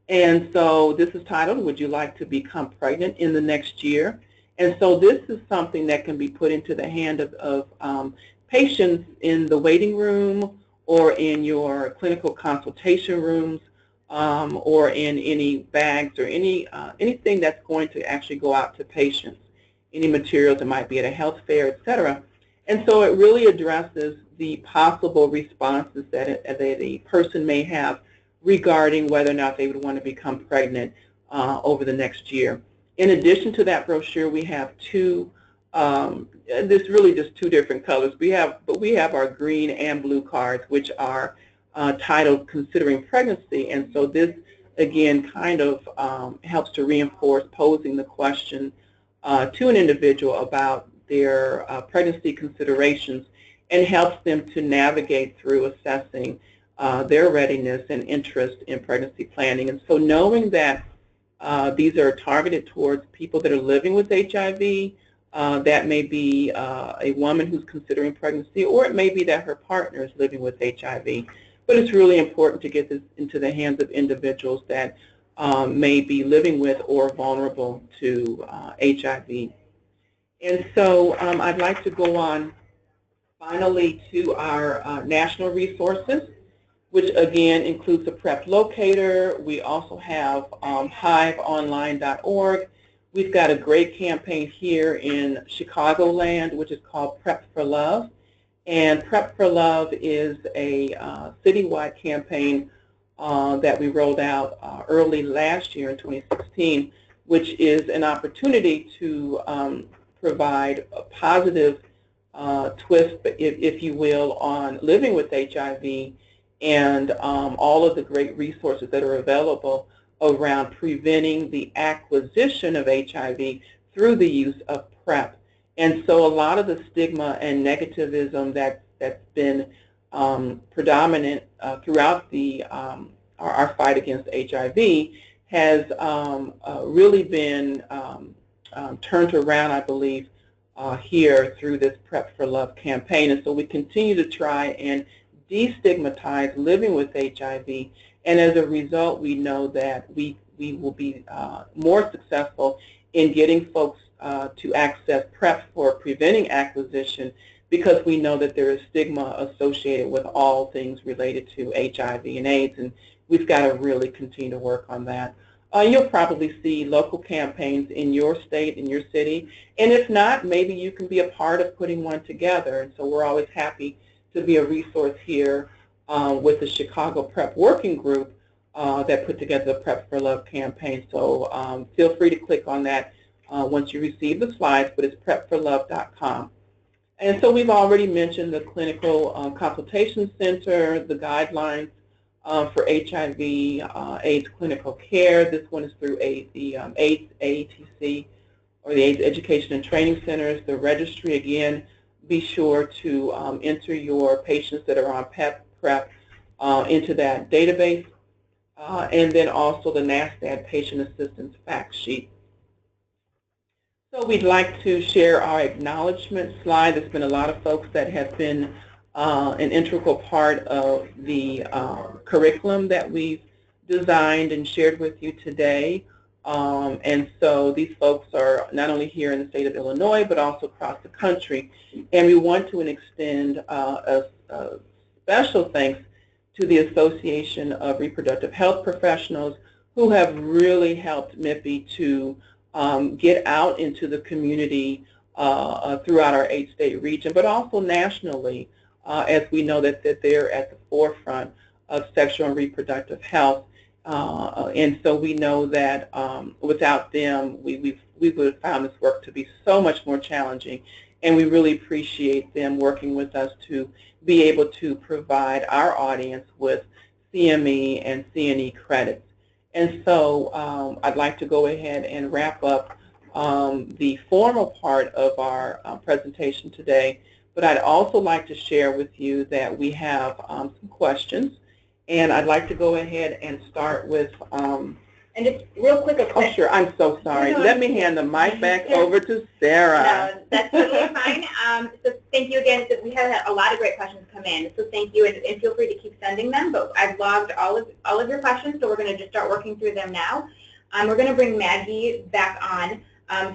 And so this is titled, Would You Like to Become Pregnant in the Next Year? And so this is something that can be put into the hand of patients in the waiting room or in your clinical consultation rooms, or in any bags or anything that's going to actually go out to patients, any materials that might be at a health fair, etc. And so it really addresses the possible responses that a person may have regarding whether or not they would want to become pregnant over the next year. In addition to that brochure, we have this really just two different colors. We have our green and blue cards, which are titled Considering Pregnancy, and so this again kind of helps to reinforce posing the question to an individual about their pregnancy considerations and helps them to navigate through assessing their readiness and interest in pregnancy planning. And so knowing that these are targeted towards people that are living with HIV, that may be a woman who's considering pregnancy, or it may be that her partner is living with HIV. But it's really important to get this into the hands of individuals that may be living with or vulnerable to HIV. And so I'd like to go on finally to our national resources, which again includes the PrEP locator. We also have hiveonline.org. We've got a great campaign here in Chicagoland, which is called PrEP for Love. And PrEP for Love is a citywide campaign that we rolled out early last year in 2016, which is an opportunity to provide a positive twist, if you will, on living with HIV and all of the great resources that are available around preventing the acquisition of HIV through the use of PrEP. And so a lot of the stigma and negativism that's been predominant throughout our fight against HIV has really been turned around, I believe, here through this PrEP for Love campaign. And so we continue to try and destigmatize living with HIV, and as a result, we know that we will be more successful in getting folks to access PrEP for preventing acquisition, because we know that there is stigma associated with all things related to HIV and AIDS, and we've got to really continue to work on that. You'll probably see local campaigns in your state, in your city, and if not, maybe you can be a part of putting one together. And so we're always happy to be a resource here with the Chicago PrEP Working Group that put together the PrEP for Love campaign. So feel free to click on that once you receive the slides, but it's prepforlove.com. And so we've already mentioned the Clinical Consultation Center, the guidelines for HIV, AIDS clinical care. This one is through the AIDS AETC, or the AIDS Education and Training Centers. The registry, again, be sure to enter your patients that are on PrEP into that database. And then also the NASDAQ Patient Assistance Fact Sheet. So we'd like to share our acknowledgement slide. There's been a lot of folks that have been an integral part of the curriculum that we've designed and shared with you today. And so these folks are not only here in the state of Illinois, but also across the country. And we want to extend a special thanks to the Association of Reproductive Health Professionals, who have really helped MHPPPI to get out into the community throughout our 8-state region, but also nationally, as we know that they're at the forefront of sexual and reproductive health. And so we know that without them, we would have found this work to be so much more challenging. And we really appreciate them working with us to be able to provide our audience with CME and CNE credits. And so I'd like to go ahead and wrap up the formal part of our presentation today. But I'd also like to share with you that we have some questions. And I'd like to go ahead and start with and just real quick, oh, sure. I'm so sorry. No, let me hand the mic back over to Sarah. No, that's totally fine. So thank you again. We have had a lot of great questions come in, so thank you, and feel free to keep sending them. But I've logged all of your questions, so we're going to just start working through them now. We're going to bring Maggie back on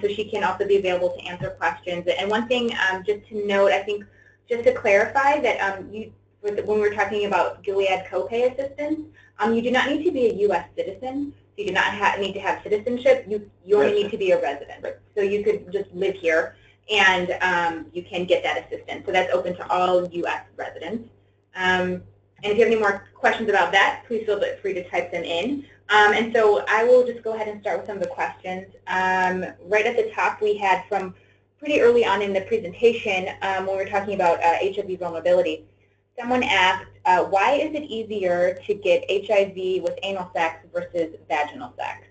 so she can also be available to answer questions. And one thing just to note, I think, just to clarify that when we're talking about Gilead copay assistance, you do not need to be a U.S. citizen. So you do not need to have citizenship. You only need to be a resident. Right. So you could just live here, and you can get that assistance. So that's open to all U.S. residents. And if you have any more questions about that, please feel free to type them in. And so I will just go ahead and start with some of the questions. Right at the top, we had from pretty early on in the presentation when we were talking about HIV vulnerability. Someone asked, why is it easier to get HIV with anal sex versus vaginal sex?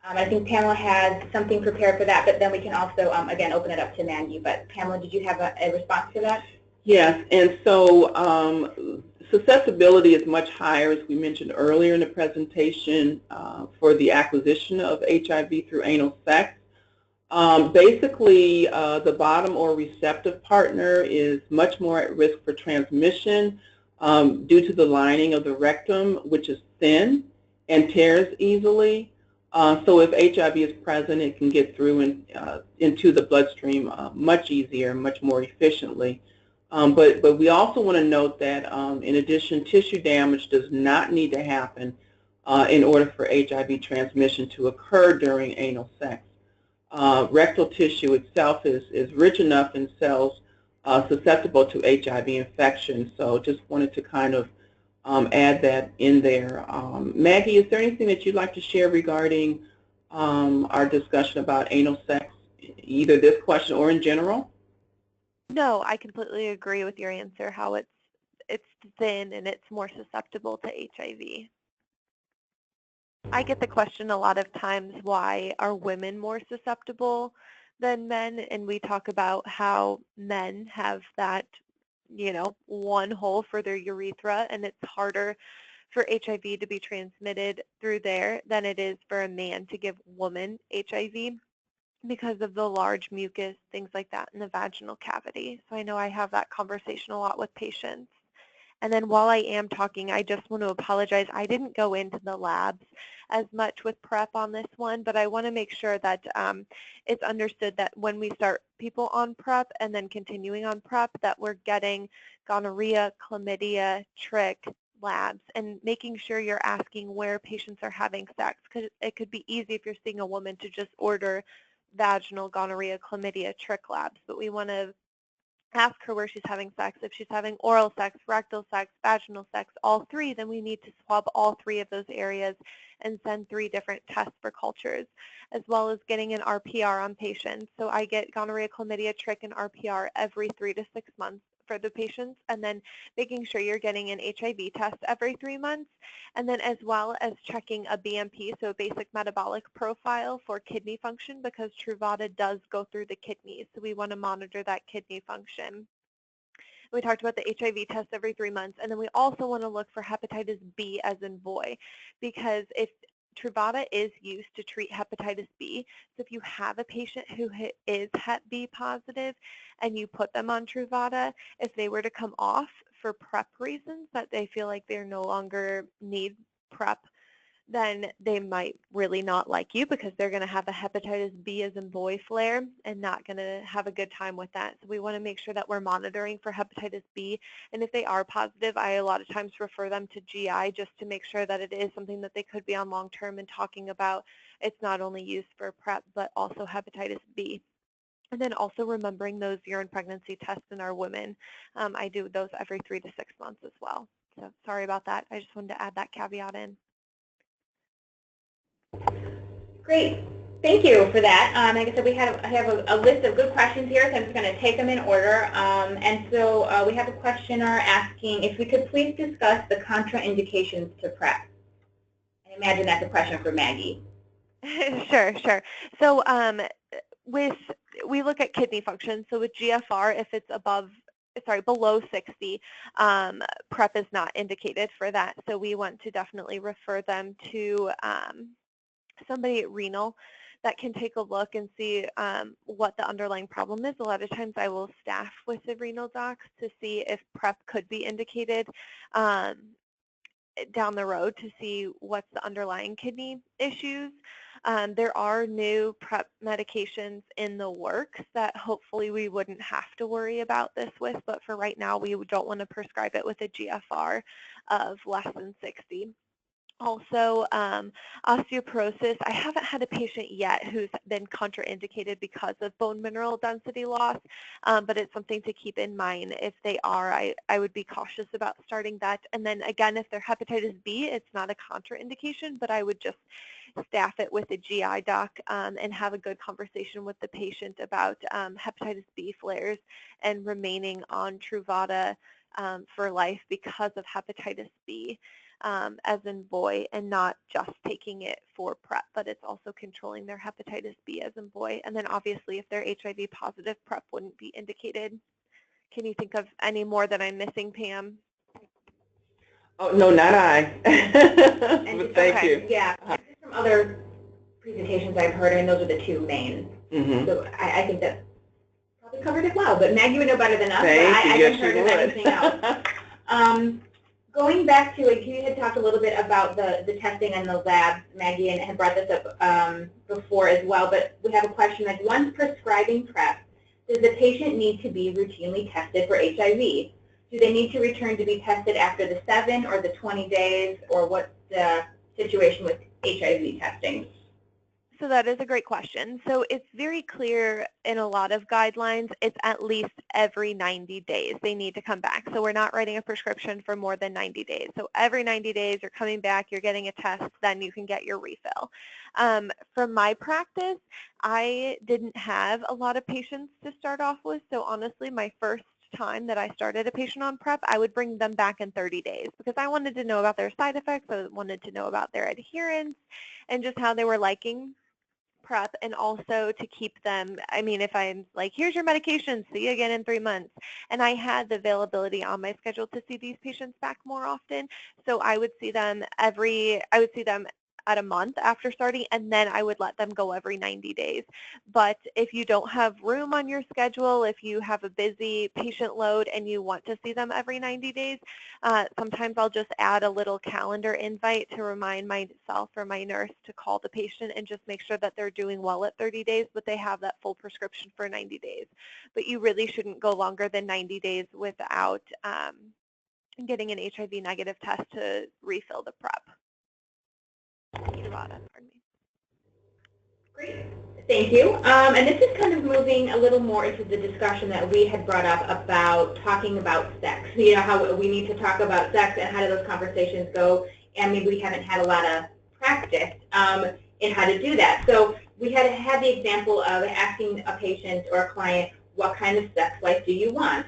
I think Pamela has something prepared for that, but then we can also, again, open it up to Maggie. But Pamela, did you have a response to that? Yes, and so susceptibility is much higher, as we mentioned earlier in the presentation, for the acquisition of HIV through anal sex. Basically, the bottom or receptive partner is much more at risk for transmission due to the lining of the rectum, which is thin and tears easily. So if HIV is present, it can get through into the bloodstream much easier, much more efficiently. But we also want to note that, in addition, tissue damage does not need to happen in order for HIV transmission to occur during anal sex. Rectal tissue itself is rich enough in cells susceptible to HIV infection. So just wanted to kind of add that in there. Maggie, is there anything that you'd like to share regarding our discussion about anal sex, either this question or in general? No, I completely agree with your answer, how it's thin and it's more susceptible to HIV. I get the question a lot of times, why are women more susceptible than men? And we talk about how men have that, one hole for their urethra, and it's harder for HIV to be transmitted through there than it is for a man to give woman HIV because of the large mucus, things like that in the vaginal cavity. So I know I have that conversation a lot with patients. And then while I am talking, I just want to apologize. I didn't go into the labs as much with PrEP on this one, but I want to make sure that it's understood that when we start people on PrEP and then continuing on PrEP, that we're getting gonorrhea, chlamydia, trick labs, and making sure you're asking where patients are having sex, because it could be easy if you're seeing a woman to just order vaginal, gonorrhea, chlamydia, trick labs, but we want to ask her where she's having sex. If she's having oral sex, rectal sex, vaginal sex, all three, then we need to swab all three of those areas and send 3 different tests for cultures, as well as getting an RPR on patients. So I get gonorrhea, chlamydia, trick, and RPR every 3 to 6 months for the patients, and then making sure you're getting an HIV test every 3 months, and then as well as checking a BMP, so a basic metabolic profile for kidney function, because Truvada does go through the kidneys, so we want to monitor that kidney function. We talked about the HIV test every 3 months, and then we also want to look for hepatitis B as in boy, because if Truvada is used to treat hepatitis B. So if you have a patient who is Hep B positive and you put them on Truvada, if they were to come off for PrEP reasons, that they feel like they no longer need PrEP, then they might really not like you because they're going to have a hepatitis B as in boy flare and not going to have a good time with that. So we want to make sure that we're monitoring for hepatitis B. And if they are positive, I a lot of times refer them to GI just to make sure that it is something that they could be on long term, and talking about it's not only used for PrEP but also hepatitis B. And then also remembering those urine pregnancy tests in our women. I do those every 3 to 6 months as well. So sorry about that. I just wanted to add that caveat in. Great. Thank you for that. Like I said, I have a list of good questions here, so I'm just going to take them in order. And so we have a questioner asking if we could please discuss the contraindications to PrEP. I imagine that's a question for Maggie. Sure. So we look at kidney function. So with GFR, if it's below 60, PrEP is not indicated for that. So we want to definitely refer them to somebody at renal that can take a look and see what the underlying problem is. A lot of times I will staff with the renal docs to see if PrEP could be indicated down the road to see what's the underlying kidney issues. There are new PrEP medications in the works that hopefully we wouldn't have to worry about this with, but for right now we don't want to prescribe it with a GFR of less than 60. Also, osteoporosis. I haven't had a patient yet who's been contraindicated because of bone mineral density loss, but it's something to keep in mind. If they are, I would be cautious about starting that. And then again, if they're hepatitis B, it's not a contraindication, but I would just staff it with a GI doc and have a good conversation with the patient about hepatitis B flares and remaining on Truvada for life because of hepatitis B. As in boy, and not just taking it for PrEP, but it's also controlling their hepatitis B as in boy. And then obviously if they're HIV positive, PrEP wouldn't be indicated. Can you think of any more that I'm missing, Pam? Oh, no, not I. But thank you. Yeah, from other presentations I've heard, and those are the two main. So I think that probably covered it well, but Maggie would know better than us. I haven't heard of anything else. Going back to it, you had talked a little bit about the testing and the labs, Maggie, and had brought this up before as well, but we have a question that once prescribing PrEP, does the patient need to be routinely tested for HIV? Do they need to return to be tested after the 7 or the 20 days, or what's the situation with HIV testing? So that is a great question. So it's very clear in a lot of guidelines, it's at least every 90 days they need to come back. So we're not writing a prescription for more than 90 days. So every 90 days you're coming back, you're getting a test, then you can get your refill. From my practice, I didn't have a lot of patients to start off with. So honestly, my first time that I started a patient on PrEP, I would bring them back in 30 days because I wanted to know about their side effects. I wanted to know about their adherence and just how they were liking PrEP, and also to keep them, I mean, if I'm like, here's your medication, see you again in 3 months. And I had the availability on my schedule to see these patients back more often. So I would see them at a month after starting, and then I would let them go every 90 days. But if you don't have room on your schedule, if you have a busy patient load and you want to see them every 90 days, sometimes I'll just add a little calendar invite to remind myself or my nurse to call the patient and just make sure that they're doing well at 30 days, but they have that full prescription for 90 days. But you really shouldn't go longer than 90 days without getting an HIV negative test to refill the PrEP. Great, thank you. And this is kind of moving a little more into the discussion that we had brought up about talking about sex. You know, how we need to talk about sex and how do those conversations go, and maybe we haven't had a lot of practice in how to do that. So we had the example of asking a patient or a client, what kind of sex life do you want?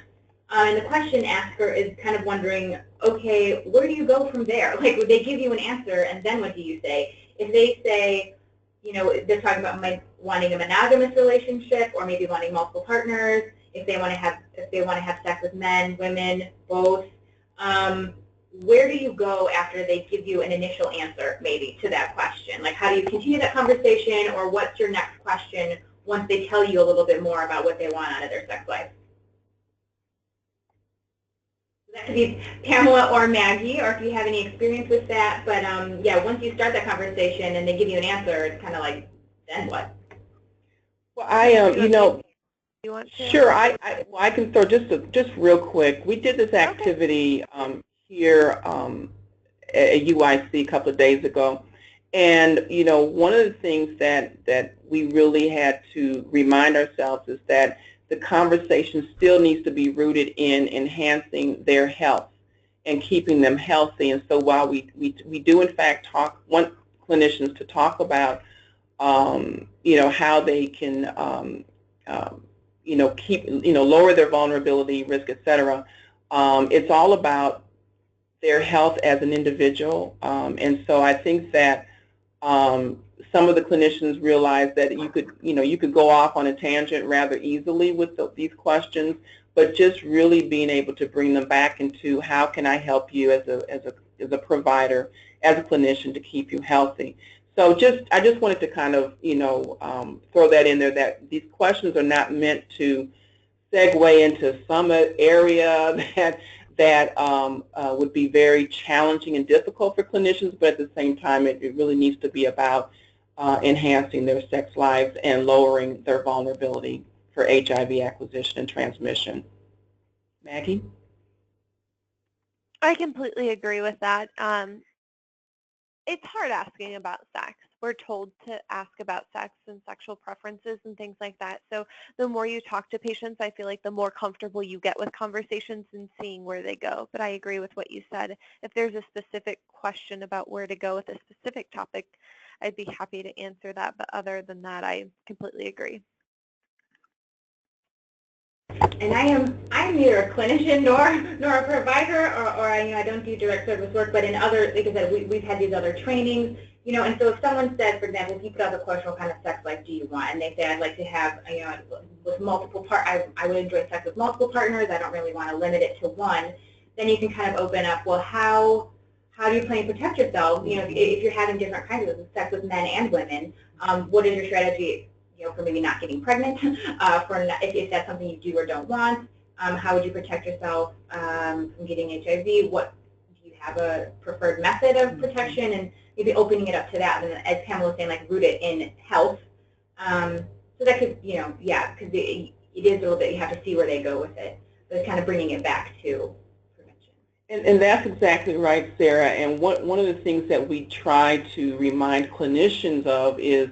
And the question asker is kind of wondering, okay, where do you go from there? Like, would they give you an answer, and then what do you say? If they say, you know, they're talking about wanting a monogamous relationship, or maybe wanting multiple partners, if they want to have sex with men, women, both, where do you go after they give you an initial answer, maybe, to that question? Like, how do you continue that conversation, or what's your next question once they tell you a little bit more about what they want out of their sex life? That could be Pamela or Maggie, or if you have any experience with that. But yeah, once you start that conversation and they give you an answer, it's kind of like, then what? Well, you know, you want to? Sure. Well, I can throw just real quick. We did this activity here at UIC a couple of days ago, and you know, one of the things that we really had to remind ourselves is that the conversation still needs to be rooted in enhancing their health and keeping them healthy. And so while we do in fact want clinicians to talk about you know, how they can you know, lower their vulnerability, risk, et cetera. It's all about their health as an individual. And so I think that some of the clinicians realize that you could go off on a tangent rather easily with these questions, but just really being able to bring them back into how can I help you as a provider, as a clinician, to keep you healthy. So I just wanted to kind of, you know, throw that in there, that these questions are not meant to segue into some area that would be very challenging and difficult for clinicians, but at the same time, it really needs to be about enhancing their sex lives and lowering their vulnerability for HIV acquisition and transmission. Maggie? I completely agree with that. It's hard asking about sex. We're told to ask about sex and sexual preferences and things like that. So the more you talk to patients, I feel like the more comfortable you get with conversations and seeing where they go. But I agree with what you said. If there's a specific question about where to go with a specific topic, I'd be happy to answer that. But other than that, I completely agree. And I'm neither a clinician nor a provider, or you know, I don't do direct service work, but in other, like I said, we've had these other trainings, you know, and so if someone says, for example, if you put out the question, what kind of sex life do you want, and they say, I'd like to have, you know, with multiple I would enjoy sex with multiple partners, I don't really want to limit it to one, then you can kind of open up, well, how do you plan to protect yourself, you know, if you're having different kinds of sex with men and women, what is your strategy, you know, for maybe not getting pregnant, if that's something you do or don't want, how would you protect yourself from getting HIV? What do you have a preferred method of protection? And maybe opening it up to that, and as Pamela was saying, like root it in health. So that could, you know, yeah, because it is a little bit, you have to see where they go with it, but it's kind of bringing it back to prevention. And that's exactly right, Sarah. And one of the things that we try to remind clinicians of is,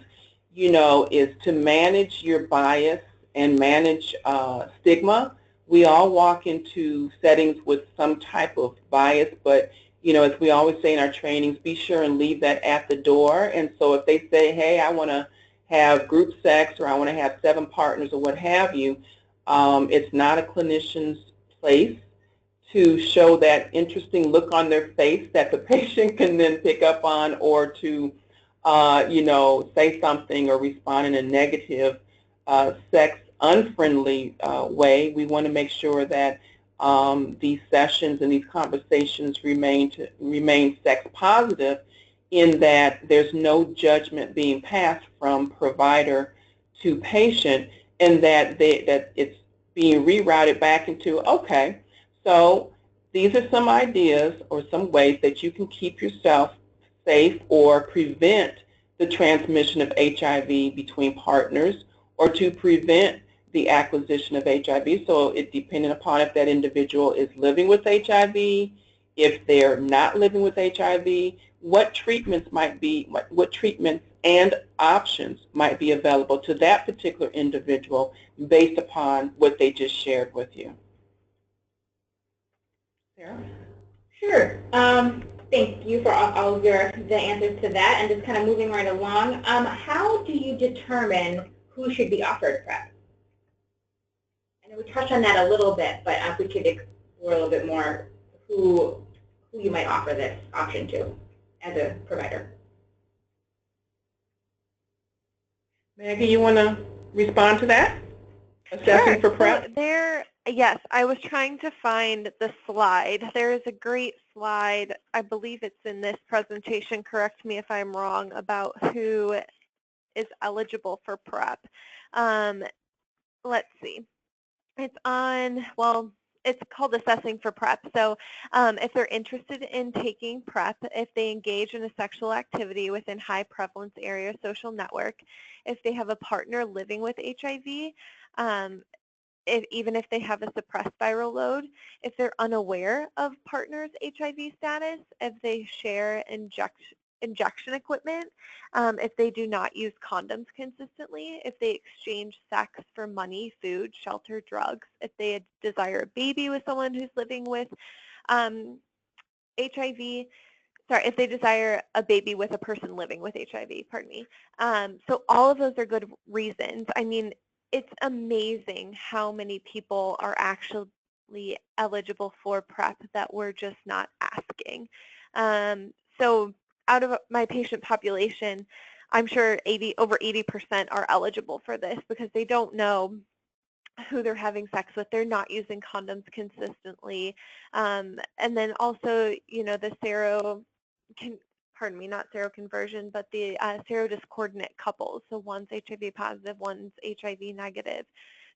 you know, is to manage your bias and manage stigma. We all walk into settings with some type of bias, but, you know, as we always say in our trainings, be sure and leave that at the door. And so if they say, hey, I want to have group sex, or I want to have 7 partners, or what have you, it's not a clinician's place to show that interesting look on their face that the patient can then pick up on, or to you know, say something or respond in a negative, sex unfriendly way. We want to make sure that these sessions and these conversations remain sex positive, in that there's no judgment being passed from provider to patient, and that it's being rerouted back into, okay, so these are some ideas or some ways that you can keep yourself safe or prevent the transmission of HIV between partners, or to prevent the acquisition of HIV. So it depending upon if that individual is living with HIV, if they're not living with HIV, what treatments might be, what treatments and options might be available to that particular individual based upon what they just shared with you. Sarah? Sure. Thank you for all of the answers to that, and just kind of moving right along. How do you determine who should be offered PrEP? I know we touched on that a little bit, but if we could explore a little bit more who you might offer this option to as a provider. Maggie, you want to respond to that? Assessing for PrEP? So there Yes, I was trying to find the slide. There is a great slide, I believe it's in this presentation, correct me if I'm wrong, about who is eligible for PrEP. Let's see. It's on, well, it's called Assessing for PrEP. So if they're interested in taking PrEP, if they engage in a sexual activity within high prevalence area social network, if they have a partner living with HIV, even if they have a suppressed viral load, if they're unaware of partners' HIV status, if they share injection equipment, if they do not use condoms consistently, if they exchange sex for money, food, shelter, drugs, if they desire a baby with someone who's living with HIV, if they desire a baby with a person living with HIV, pardon me. So all of those are good reasons. I mean, it's amazing how many people are actually eligible for PrEP that we're just not asking. So out of my patient population, I'm sure over 80% are eligible for this because they don't know who they're having sex with. They're not using condoms consistently. And then also, you know, the pardon me, not seroconversion, but the serodiscordant couples. So one's HIV positive, one's HIV negative,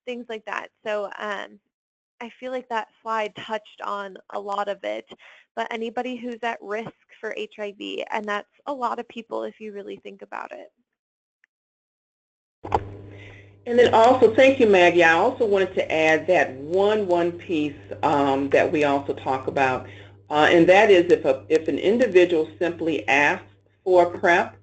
things like that. So I feel like that slide touched on a lot of it, but anybody who's at risk for HIV, and that's a lot of people if you really think about it. And then also, thank you, Maggie. I also wanted to add that one piece that we also talk about, and that is if an individual simply asks for PrEP,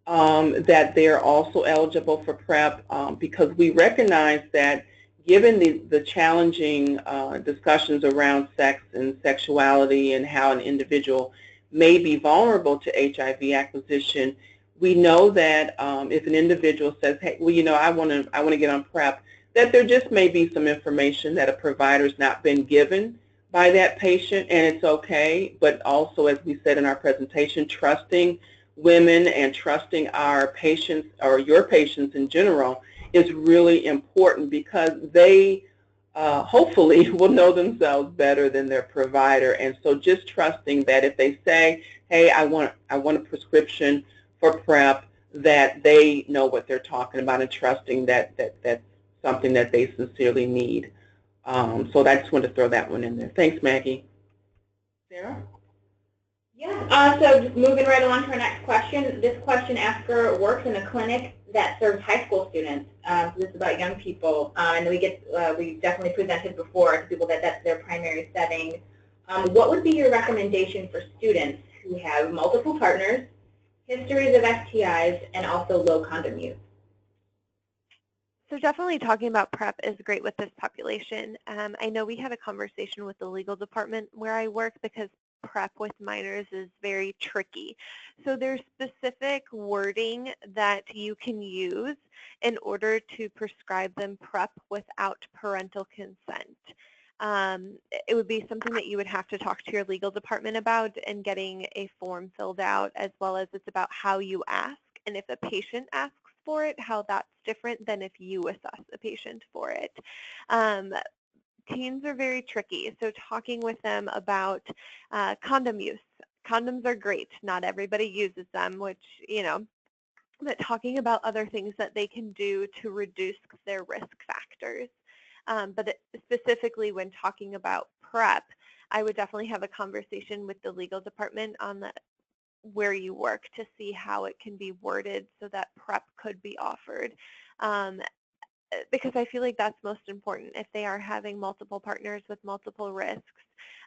that they're also eligible for PrEP, because we recognize that given the challenging discussions around sex and sexuality and how an individual may be vulnerable to HIV acquisition, we know that if an individual says, hey, well, you know, I want to get on PrEP, that there just may be some information that a provider's not been given by that patient, and it's okay. But also, as we said in our presentation, trusting women and trusting our patients, or your patients in general, is really important because they hopefully will know themselves better than their provider. And so just trusting that if they say, hey, I want a prescription for PrEP, that they know what they're talking about, and trusting that that's something that they sincerely need. So I just wanted to throw that one in there. Thanks, Maggie. Sarah? Yeah, so just moving right along to our next question. This question asker works in a clinic that serves high school students. So this is about young people, and we definitely presented before to people that that's their primary setting. What would be your recommendation for students who have multiple partners, histories of STIs, and also low condom use? So definitely talking about PrEP is great with this population. I know we had a conversation with the legal department where I work because PrEP with minors is very tricky. So there's specific wording that you can use in order to prescribe them PrEP without parental consent. It would be something that you would have to talk to your legal department about and getting a form filled out, as well as it's about how you ask, and if a patient asks for it, how that's different than if you assess a patient for it. Teens are very tricky, so talking with them about condom use. Condoms are great. Not everybody uses them, which, you know, but talking about other things that they can do to reduce their risk factors. Specifically when talking about PrEP, I would definitely have a conversation with the legal department on where you work to see how it can be worded so that PrEP could be offered. Because I feel like that's most important if they are having multiple partners with multiple risks.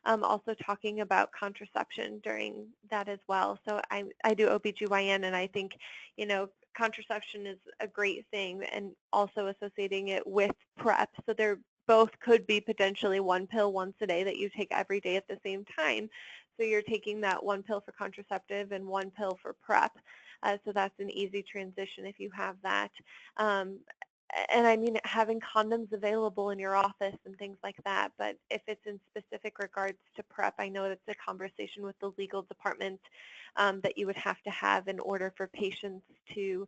Also talking about contraception during that as well. So I do OBGYN, and I think, you know, contraception is a great thing, and also associating it with PrEP. So they're both could be potentially one pill once a day that you take every day at the same time. So you're taking that one pill for contraceptive and one pill for PrEP. So that's an easy transition if you have that. And I mean, having condoms available in your office and things like that. But if it's in specific regards to PrEP, I know it's a conversation with the legal department that you would have to have in order for patients to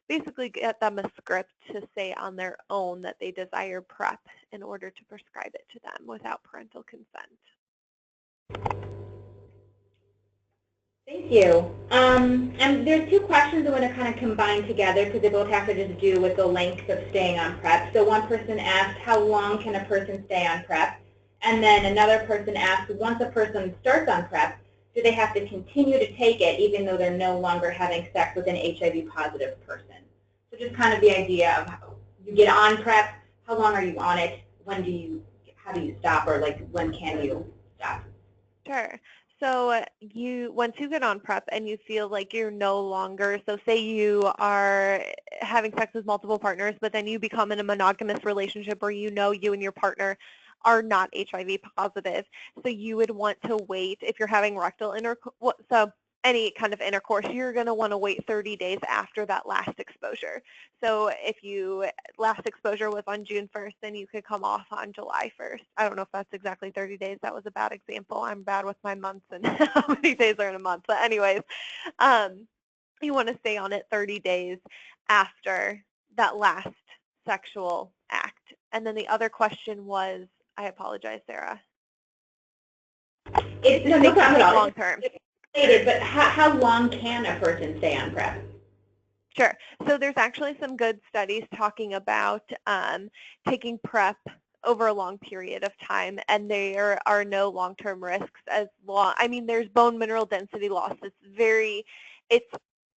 basically get them a script to say on their own that they desire PrEP in order to prescribe it to them without parental consent. Thank you. And there's two questions I want to kind of combine together because they both have to just do with the length of staying on PrEP. So one person asked, how long can a person stay on PrEP? And then another person asked, once a person starts on PrEP, do they have to continue to take it even though they're no longer having sex with an HIV positive person? So just kind of the idea of how you get on PrEP, how long are you on it, how do you stop, or like when can you stop? Sure. So once you get on PrEP and you feel like you're no longer, so say you are having sex with multiple partners, but then you become in a monogamous relationship where you know you and your partner are not HIV positive. So you would want to wait if you're having rectal intercourse, so any kind of intercourse, you're going to want to wait 30 days after that last exposure. So if you last exposure was on June 1st, then you could come off on July 1st. I don't know if that's exactly 30 days. That was a bad example. I'm bad with my months and how many days are in a month. But anyways, you want to stay on it 30 days after that last sexual act. And then the other question was, I apologize, Sarah. It's no problem at all. Long term. But how long can a person stay on PrEP? Sure. So there's actually some good studies talking about taking PrEP over a long period of time, and there are no long-term risks as long. I mean, there's bone mineral density loss. It's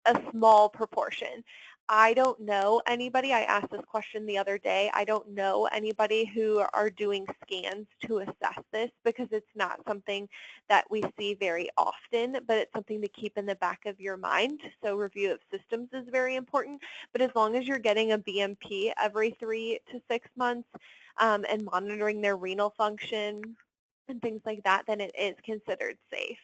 a small proportion. I don't know anybody, I asked this question the other day, I don't know anybody who are doing scans to assess this because it's not something that we see very often, but it's something to keep in the back of your mind. So review of systems is very important, but as long as you're getting a BMP every 3 to 6 months and monitoring their renal function and things like that, then it is considered safe.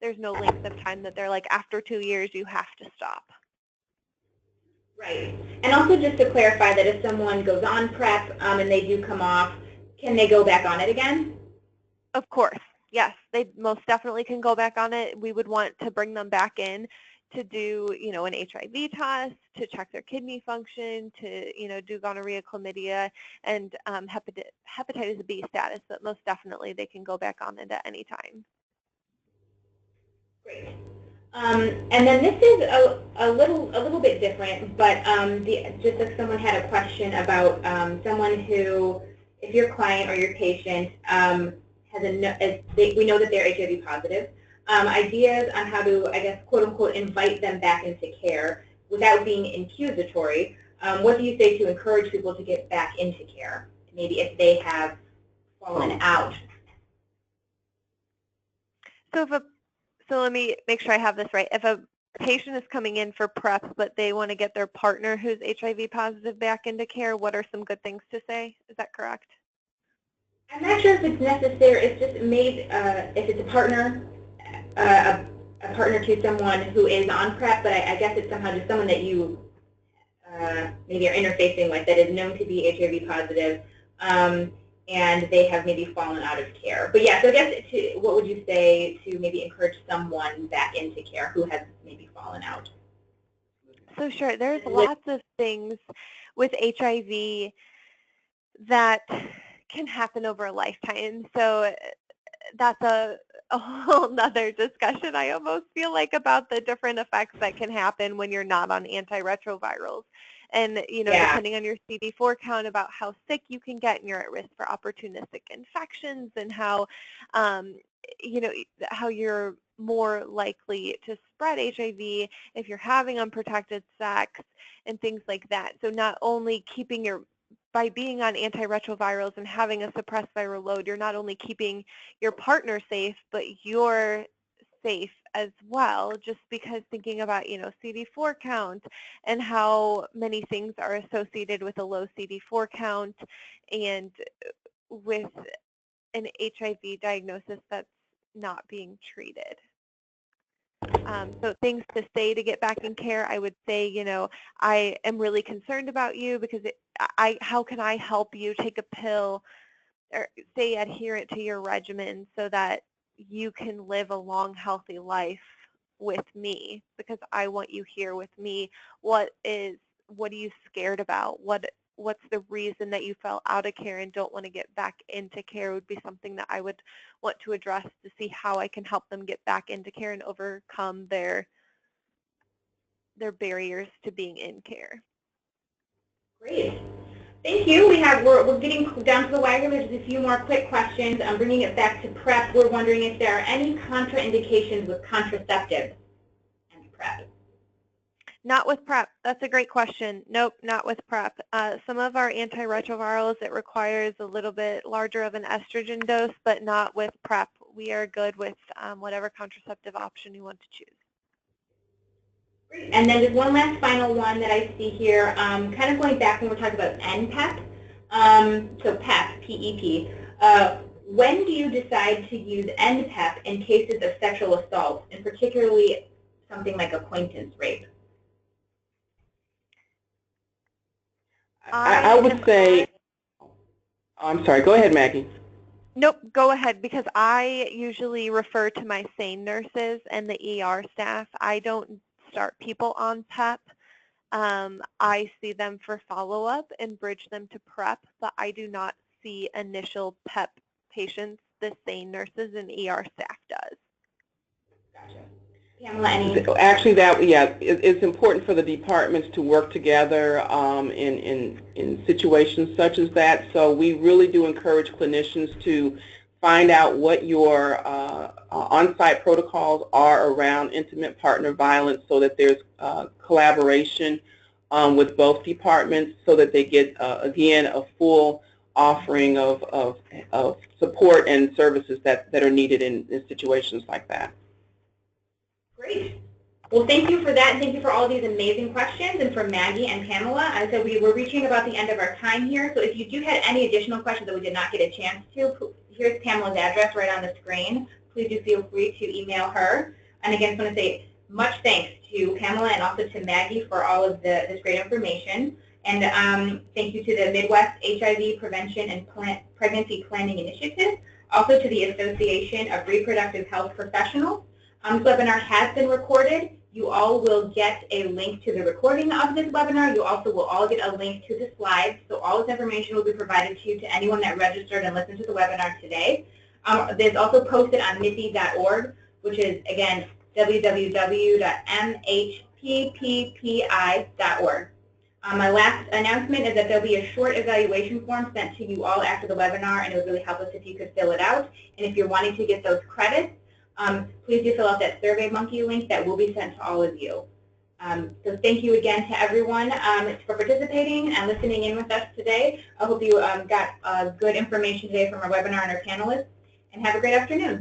There's no length of time that they're like, after 2 years, you have to stop. Right. And also just to clarify that if someone goes on PrEP and they do come off, can they go back on it again? Of course. Yes, they most definitely can go back on it. We would want to bring them back in to do, an HIV test, to check their kidney function, to, do gonorrhea, chlamydia, and hepatitis B status, but most definitely they can go back on it at any time. Great. And then this is a little bit different, but just if someone had a question about someone who, if your client or your patient we know that they're HIV positive, ideas on how to, I guess, quote unquote, invite them back into care without being accusatory. What do you say to encourage people to get back into care, maybe if they have fallen out? So let me make sure I have this right. If a patient is coming in for PrEP, but they want to get their partner who's HIV positive back into care, what are some good things to say? Is that correct? I'm not sure if it's necessary. It's just made, if it's a partner to someone who is on PrEP, but I guess it's somehow just someone that you maybe are interfacing with that is known to be HIV positive, and they have maybe fallen out of care. But yeah, so I guess what would you say to maybe encourage someone back into care who has maybe fallen out? So sure, there's lots of things with HIV that can happen over a lifetime. So that's a whole nother discussion, I almost feel like, about the different effects that can happen when you're not on antiretrovirals. And, depending on your CD4 count, about how sick you can get, and you're at risk for opportunistic infections, and how, how you're more likely to spread HIV if you're having unprotected sex and things like that. So not only by being on antiretrovirals and having a suppressed viral load, you're not only keeping your partner safe, but you're safe as well, just because thinking about, CD4 count and how many things are associated with a low CD4 count and with an HIV diagnosis that's not being treated. So things to say to get back in care, I would say, I am really concerned about you because how can I help you take a pill or stay adherent to your regimen so that you can live a long, healthy life with me, because I want you here with me. What are you scared about? What's the reason that you fell out of care and don't want to get back into care would be something that I would want to address to see how I can help them get back into care and overcome their barriers to being in care. Great. Thank you. We're getting down to the wire. There's just a few more quick questions. I'm bringing it back to PrEP. We're wondering if there are any contraindications with contraceptives and PrEP. Not with PrEP. That's a great question. Nope, not with PrEP. Some of our antiretrovirals, it requires a little bit larger of an estrogen dose, but not with PrEP. We are good with whatever contraceptive option you want to choose. Great. And then just one last final one that I see here, kind of going back when we're talking about NPEP, so PEP, P-E-P. When do you decide to use NPEP in cases of sexual assault, and particularly something like acquaintance rape? I would say, I'm sorry, go ahead, Maggie. Nope, go ahead, because I usually refer to my SANE nurses and the ER staff. I don't start people on PEP. I see them for follow-up and bridge them to PrEP, but I do not see initial PEP patients. The SANE nurses and ER staff does. Gotcha. Pamela, any? Actually, it's important for the departments to work together in situations such as that. So we really do encourage clinicians to find out what your on-site protocols are around intimate partner violence, so that there's collaboration with both departments, so that they get, again, a full offering of support and services that are needed in situations like that. Great. Well, thank you for that, and thank you for all of these amazing questions, and for Maggie and Pamela. So we're reaching about the end of our time here, so if you do have any additional questions that we did not get a chance to, here's Pamela's address right on the screen. Please do feel free to email her. And again, I just want to say much thanks to Pamela and also to Maggie for all of this great information. And thank you to the Midwest HIV Prevention and Pregnancy Planning Initiative, also to the Association of Reproductive Health Professionals. This webinar has been recorded. You all will get a link to the recording of this webinar. You also will all get a link to the slides. So all this information will be provided to you, to anyone that registered and listened to the webinar today. It's also posted on MHPPPI.org, which is, again, www.MHPPPI.org. My last announcement is that there'll be a short evaluation form sent to you all after the webinar, and it would really help us if you could fill it out. And if you're wanting to get those credits, please do fill out that SurveyMonkey link that will be sent to all of you. So thank you again to everyone for participating and listening in with us today. I hope you got good information today from our webinar and our panelists, and have a great afternoon.